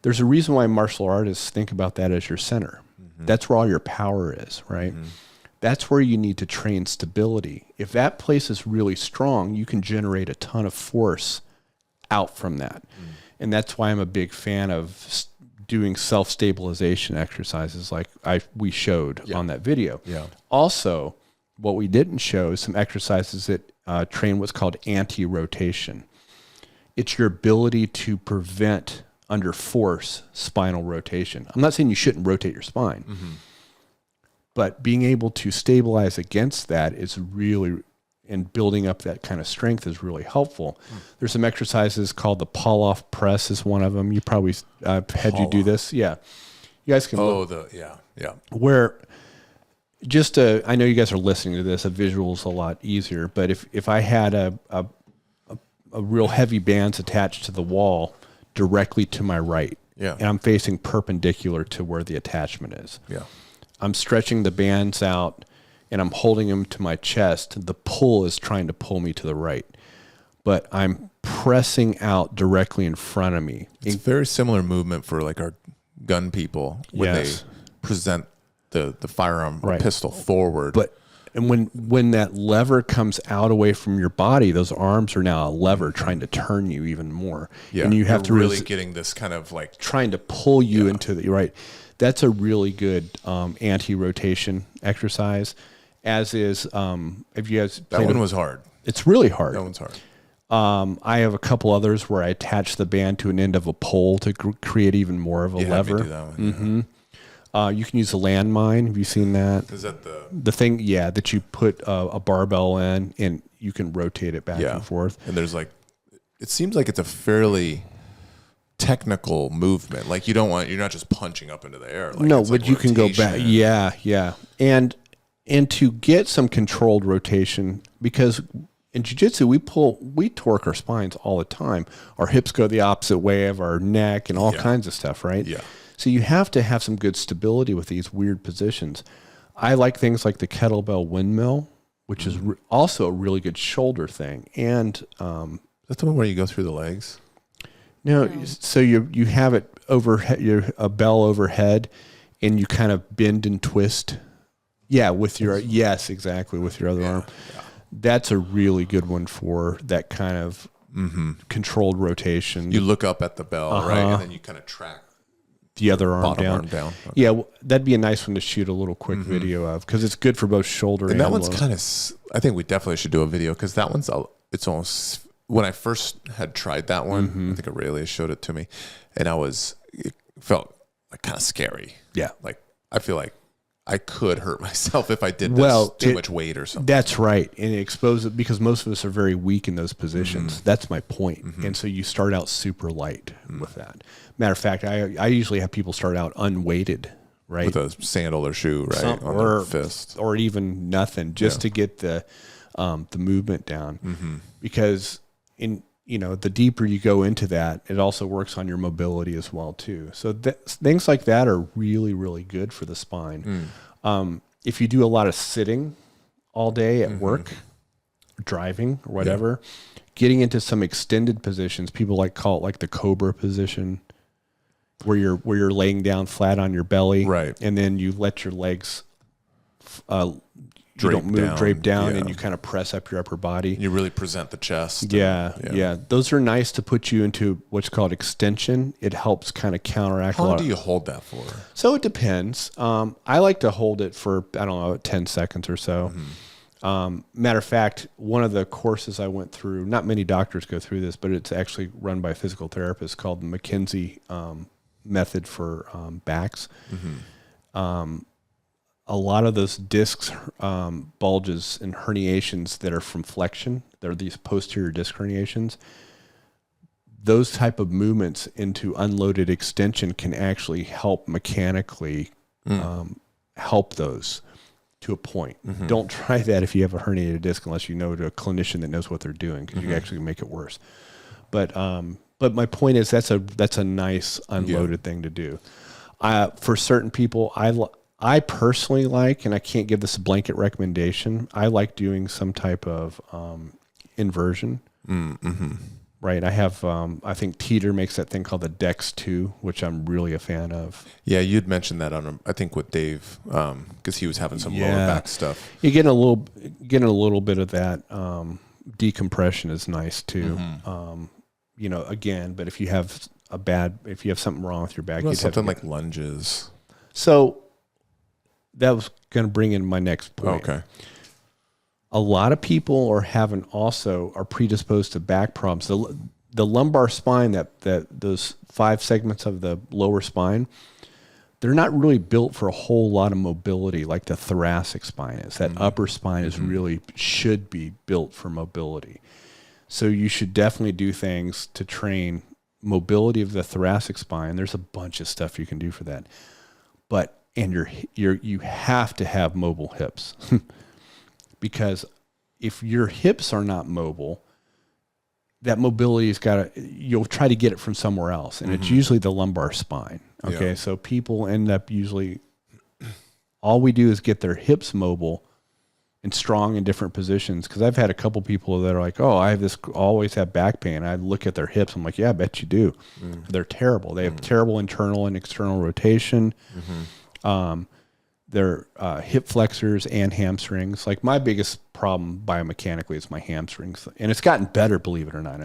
There's a reason why martial artists think about that as your center. That's where all your power is, right? That's where you need to train stability. If that place is really strong, you can generate a ton of force out from that. And that's why I'm a big fan of doing self-stabilization exercises like we showed on that video. Also, what we didn't show is some exercises that train what's called anti-rotation. It's your ability to prevent under force spinal rotation. I'm not saying you shouldn't rotate your spine, but being able to stabilize against that is really, and building up that kind of strength is really helpful. There's some exercises called the pull-off press is one of them. You probably had you do this. Yeah. You guys can where just I know you guys are listening to this, a visual is a lot easier, but if I had a real heavy bands attached to the wall directly to my right, and I'm facing perpendicular to where the attachment is. I'm stretching the bands out and I'm holding them to my chest. The pull is trying to pull me to the right, but I'm pressing out directly in front of me. It's a very similar movement for like our gun people when they present the firearm or pistol forward. And when that lever comes out away from your body, those arms are now a lever trying to turn you even more. And you have to really getting this kind of like trying to pull you into the right. That's a really good anti-rotation exercise. As is, if you guys that one was hard. It's really hard. That one's hard. I have a couple others where I attach the band to an end of a pole to create even more of a lever. Do that one, you can use a landmine. Have you seen that? Is that the thing? Yeah, that you put a barbell in and you can rotate it back and forth. And there's like, it seems like it's a fairly technical movement. Like you're not just punching up into the air. Like no, but you can go back. Yeah. And to get some controlled rotation, because in jiu-jitsu, we torque our spines all the time. Our hips go the opposite way of our neck and all kinds of stuff, right? Yeah. So you have to have some good stability with these weird positions. I like things like the kettlebell windmill, which is also a really good shoulder thing. And that's the one where you go through the legs? No, so you have it overhead, a bell overhead, and you kind of bend and twist. Yeah, with your exactly, with your other arm. Yeah. That's a really good one for that kind of controlled rotation. You look up at the bell, right, and then you kind of track the other arm down. Okay. Yeah, well, that'd be a nice one to shoot a little quick video of, because it's good for both shoulder and that one's low. kind of. I think we definitely should do a video because that one's it's almost when I first had tried that one, I think Aurelia showed it to me, and it felt like kind of scary. Yeah. Like I feel like I could hurt myself if I did this too much weight or something. That's right. And it exposes it because most of us are very weak in those positions. That's my point. And so you start out super light with that. Matter of fact, I usually have people start out unweighted, right? With a sandal or shoe, right? On their fist. Or even nothing, just to get the movement down. Because the deeper you go into that, it also works on your mobility as well too. So things like that are really, really good for the spine. If you do a lot of sitting all day at work, driving or whatever, getting into some extended positions, people call it like the cobra position, where you're laying down flat on your belly, right, and then you let your legs drape down, and you kind of press up your upper body. You really present the chest. Yeah. Those are nice to put you into what's called extension. It helps kind of counteract. How long do you hold that for? So it depends. I like to hold it for, 10 seconds or so. Matter of fact, one of the courses I went through, not many doctors go through this, but it's actually run by a physical therapist, called the McKenzie method for backs. A lot of those discs, bulges and herniations that are from flexion, they're these posterior disc herniations. Those type of movements into unloaded extension can actually help mechanically help those to a point. Don't try that if you have a herniated disc unless you know to a clinician that knows what they're doing, because you actually make it worse. But my point is that's a nice unloaded thing to do. For certain people, I personally like, and I can't give this a blanket recommendation, I like doing some type of inversion. Right. I have, I think Teeter makes that thing called the Dex 2, which I'm really a fan of. Yeah, you'd mentioned that I think with Dave, because he was having some lower back stuff. You're getting a little bit of that decompression is nice too. Again, but if you have something wrong with your back, you'd something like lunges. So that was going to bring in my next point. Okay. A lot of people are predisposed to back problems. The lumbar spine, that those 5 segments of the lower spine, they're not really built for a whole lot of mobility like the thoracic spine is. That upper spine should be built for mobility. So you should definitely do things to train mobility of the thoracic spine. There's a bunch of stuff you can do for that. And you have to have mobile hips because if your hips are not mobile, that mobility you'll try to get it from somewhere else. And it's usually the lumbar spine. Okay. Yeah. So people end up all we do is get their hips mobile and strong in different positions. Cause I've had a couple people that are like, oh, always have back pain. I look at their hips. I'm like, yeah, I bet you do. They're terrible. They have terrible internal and external rotation. Their hip flexors and hamstrings. Like my biggest problem biomechanically is my hamstrings, and it's gotten better, believe it or not.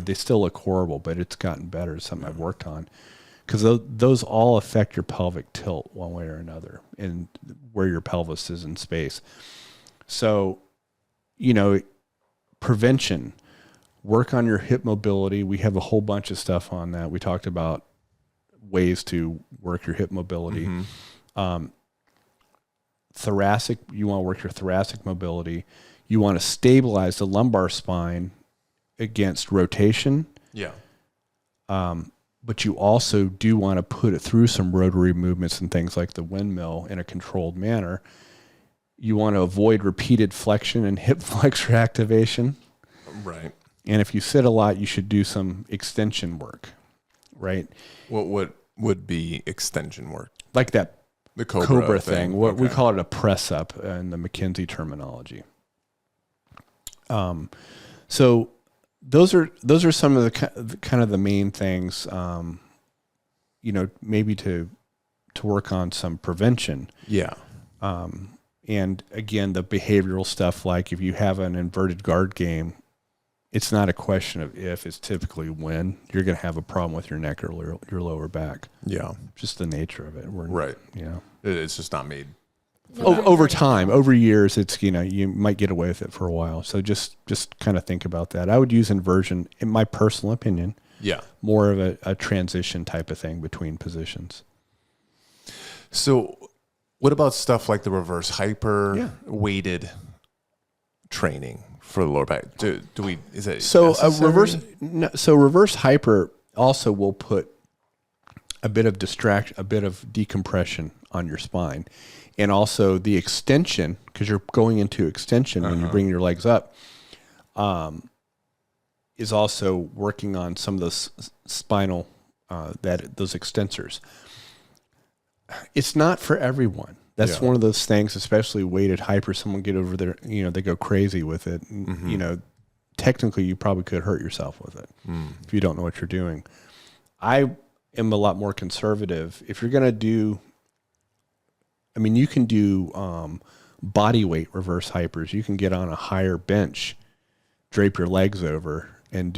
They still look horrible, but it's gotten better. It's something I've worked on, because those all affect your pelvic tilt one way or another, and where your pelvis is in space. So, prevention, work on your hip mobility. We have a whole bunch of stuff on that. We talked about ways to work your hip mobility. Thoracic, you want to work your thoracic mobility. You want to stabilize the lumbar spine against rotation. Yeah. But you also do want to put it through some rotary movements and things like the windmill in a controlled manner. You want to avoid repeated flexion and hip flexor activation. Right. And if you sit a lot, you should do some extension work. Right. What would be extension work? Like that. The Cobra thing. What we call it a press up in the McKenzie terminology. So those are some of the kind of the main things. Maybe to work on some prevention. Yeah. And again, the behavioral stuff, like if you have an inverted guard game, it's not a question of if, it's typically when you're going to have a problem with your neck or your lower back. Yeah. Just the nature of it. Right. Yeah. It's just not made Over time, over years, it's, you might get away with it for a while. So just kind of think about that. I would use inversion, in my personal opinion, more of a transition type of thing between positions. So what about stuff like the reverse hyper weighted training for the lower back? Do we, is it necessary? Reverse hyper also will put a bit of decompression on your spine. And also the extension, because you're going into extension when you bring your legs up, is also working on some of those spinal, those extensors. It's not for everyone. That's one of those things, especially weighted hyper. Someone get over there, they go crazy with it. And, technically you probably could hurt yourself with it if you don't know what you're doing. I am a lot more conservative. If you're going to do, you can do body weight reverse hypers. You can get on a higher bench, drape your legs over, and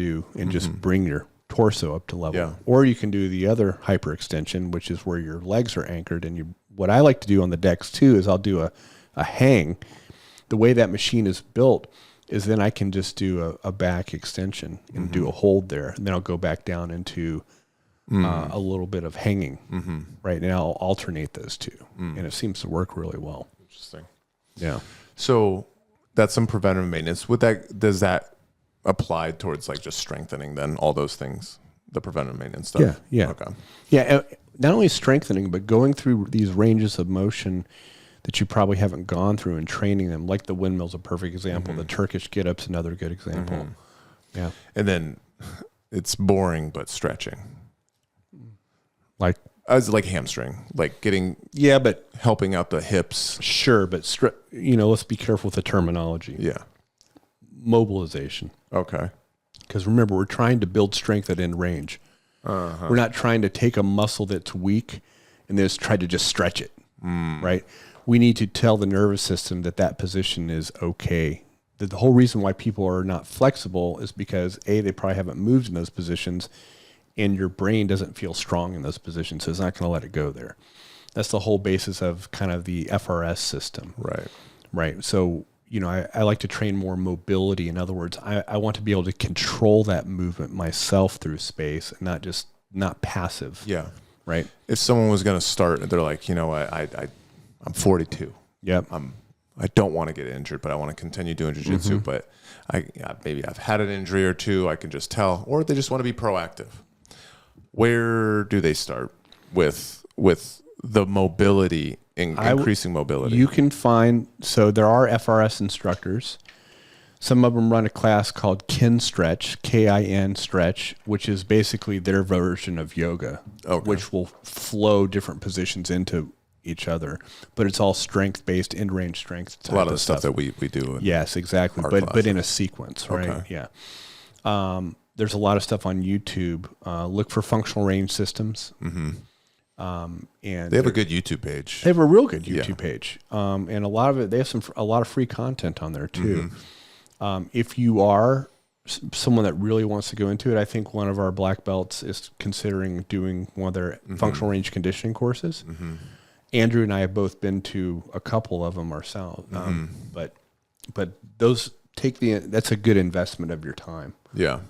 just bring your torso up to level. Yeah. Or you can do the other hyperextension, which is where your legs are anchored. And what I like to do on the decks too is I'll do a hang. The way that machine is built is then I can just do a back extension and do a hold there, and then I'll go back down into a little bit of hanging, right? And I'll alternate those two, and it seems to work really well. Interesting. Yeah. So that's some preventive maintenance. Does that apply towards like just strengthening then all those things, the preventive maintenance stuff? Yeah. Yeah. Okay. Yeah. Not only strengthening, but going through these ranges of motion that you probably haven't gone through and training them. Like the windmill's a perfect example. The Turkish get-up's another good example. Yeah. And then it's boring, but stretching. Like hamstring, like getting, but helping out the hips. Sure, but let's be careful with the terminology. Yeah. Mobilization. Okay. Because remember, we're trying to build strength at end range. We're not trying to take a muscle that's weak and then try to just stretch it, right? We need to tell the nervous system that position is okay. The whole reason why people are not flexible is because they probably haven't moved in those positions, and your brain doesn't feel strong in those positions, so it's not going to let it go there. That's the whole basis of kind of the FRS system. Right. So, I like to train more mobility. In other words, I want to be able to control that movement myself through space and not passive. Yeah. Right. If someone was going to start, they're like, I'm 42. Yep. I don't want to get injured, but I want to continue doing jiu-jitsu, but maybe I've had an injury or two, I can just tell, or they just want to be proactive. Where do they start with the mobility, increasing mobility? You can find, so there are FRS instructors. Some of them run a class called KIN Stretch, KIN Stretch, which is basically their version of yoga, which will flow different positions into each other. But it's all strength-based, end-range strength type a lot of the stuff that we do. Yes, exactly. But in a sequence, right? Okay. Yeah. There's a lot of stuff on YouTube. Look for functional range systems. And they have a good YouTube page. They have a real good YouTube page. And a lot of it, they have a lot of free content on there too. If you are someone that really wants to go into it, I think one of our black belts is considering doing one of their functional range conditioning courses. Andrew and I have both been to a couple of them ourselves. But those that's a good investment of your time. Yeah.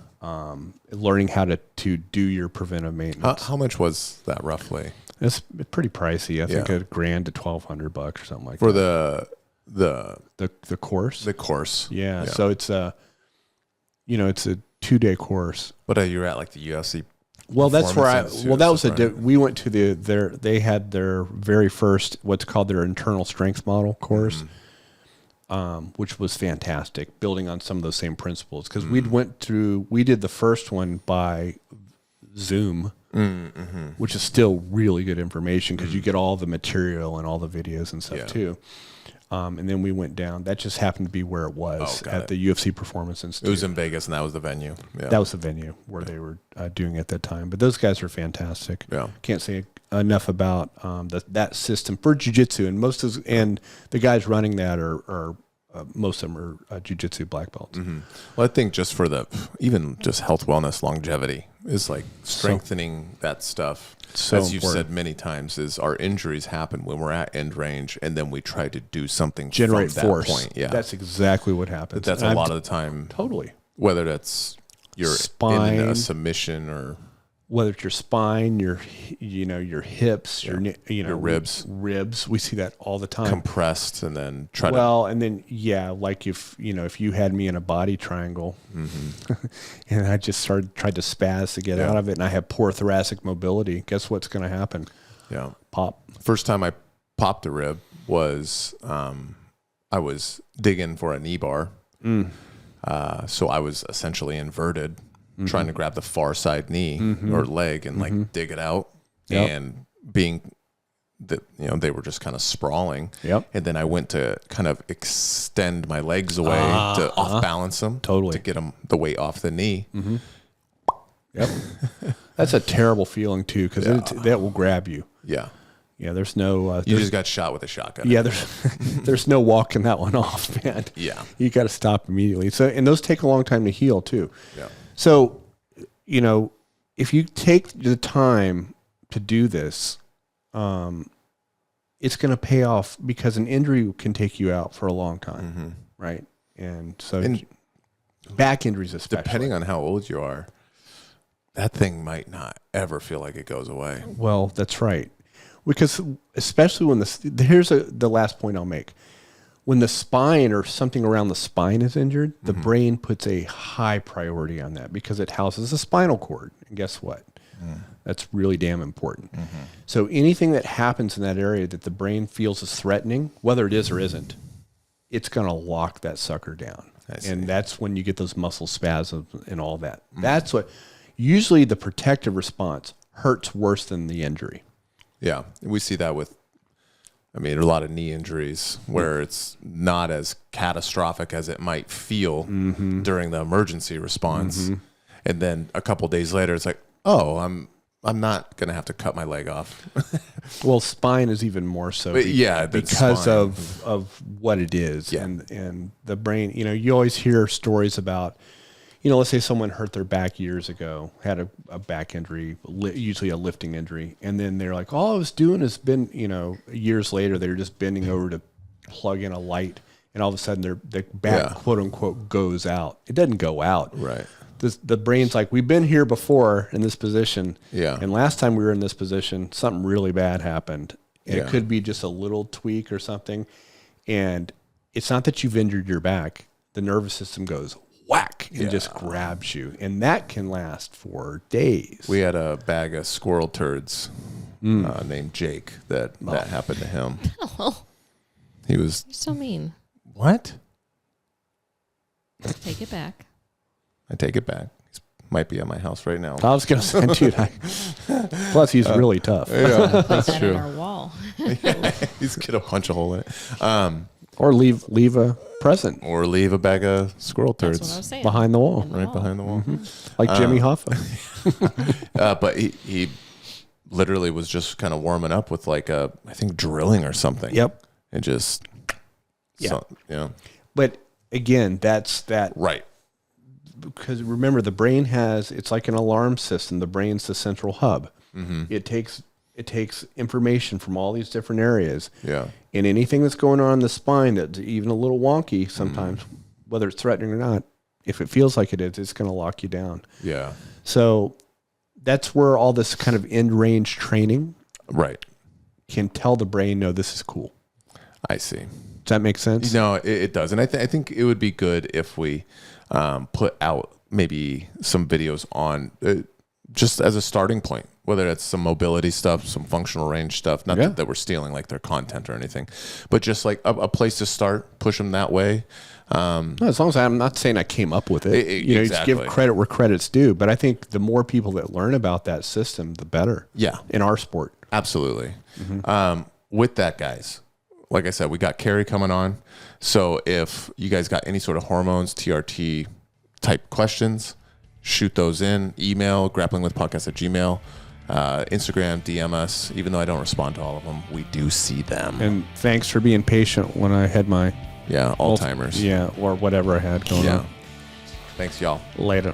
Learning how to do your preventive maintenance. How much was that roughly? It's pretty pricey. I think $1,000 to $1,200 or something like for that. the course. The course. Yeah. So it's it's a 2-day course. But you're at like the UFC. Well, that's where that was we went to they had their very first what's called their internal strength model course. Which was fantastic, building on some of those same principles. Because we did the first one by Zoom, which is still really good information because you get all the material and all the videos and stuff too. And then we went down. That just happened to be where it was at the UFC Performance Institute. It was in Vegas, and that was the venue. Yeah. That was the venue where they were doing it at that time. But those guys are fantastic. Yeah, can't say enough about that system for jiu-jitsu, and and the guys running that are most of them are jiu-jitsu black belts. Well, I think just for even just health, wellness, longevity is like strengthening that stuff. So as you've important. said many times, is our injuries happen when we're at end range, and then we try to do something Generate from force. that point. Yeah, That's exactly what happens. that's And a lot of the time. totally. Whether that's you're Spine. in a submission or Whether it's your spine, your hips, your ribs. ribs. We see that all the time. compressed, and then try And then like if you had me in a body triangle, and I just tried to spaz to get out of it, and I have poor thoracic mobility, guess what's going to happen? Yeah. Pop. First time I popped a rib was I was digging for a knee bar. So I was essentially inverted, trying to grab the far side knee or leg and like dig it out. Yep. And being that, they were just kind of sprawling. Yep. And then I went to kind of extend my legs away to off balance them. Totally. To get them the weight off the knee. Yep. That's a terrible feeling too, because that will grab you. Yeah. Yeah. There's no. You just got shot with a shotgun. Yeah. There's no walking that one off, man. Yeah. You got to stop immediately. So, and those take a long time to heal too. Yeah. So, if you take the time to do this, it's going to pay off, because an injury can take you out for a long time, right? And so, back injuries especially. Depending on how old you are, that thing might not ever feel like it goes away. Well, that's right. Because especially when here's the last point I'll make. When the spine or something around the spine is injured, the brain puts a high priority on that, because it houses the spinal cord. And guess what? That's really damn important. So anything that happens in that area that the brain feels is threatening, whether it is or isn't, it's going to lock that sucker down. And that's when you get those muscle spasms and all that. That's what usually the protective response hurts worse than the injury. Yeah. We see that with, a lot of knee injuries where it's not as catastrophic as it might feel during the emergency response. And then a couple days later, it's like, oh, I'm not going to have to cut my leg off. Well, spine is even more so. Because spine. of what it is. Yeah. And the brain, you always hear stories about, let's say someone hurt their back years ago, had a back injury, usually a lifting injury. And then they're like, all I was doing is years later, they're just bending over to plug in a light. And all of a sudden their back, quote unquote, goes out. It doesn't go out. Right. The brain's like, we've been here before in this position. Yeah. And last time we were in this position, something really bad happened. And it could be just a little tweak or something. And it's not that you've injured your back. The nervous system goes whack and just grabs you. And that can last for days. We had a bag of squirrel turds named Jake that happened to him. Oh, He was... you're so mean. What? Take it back. I take it back. He might be at my house right now. I was going to say, dude, plus he's really tough. Yeah, Put that's that true. on our wall. He's going to punch a hole in it. Or leave a present Or leave a bag of squirrel That's what I turds was saying. behind the wall, right behind the wall. like Jimmy Hoffa. But he literally was just kind of warming up with I think drilling or something. Yep. And just... But again, that's that. Right. Because remember, the brain it's like an alarm system. The brain's the central hub. It takes information from all these different areas. Yeah. And anything that's going on in the spine that's even a little wonky sometimes, whether it's threatening or not, if it feels like it is, it's going to lock you down. Yeah. So that's where all this kind of end range training can tell the brain, no, this is cool. I see. Does that make sense? No, it does. And I think it would be good if we put out maybe some videos on just as a starting point, whether it's some mobility stuff, some functional range stuff, not that we're stealing like their content or anything, but just like a place to start, push them that way. No, as long as I'm not saying I came up with it, you just exactly. give credit where credit's due. But I think the more people that learn about that system, the better. Yeah. In our sport. Absolutely. With that, guys, like I said, we got Carrie coming on. So if you guys got any sort of hormones, TRT type questions, shoot those in. Email, grapplingwithpodcast@gmail.com. Instagram, DM us. Even though I don't respond to all of them, we do see them. And thanks for being patient when I had my Yeah, Alzheimer's. Yeah, or whatever I had going Yeah. on. Thanks, y'all. Later.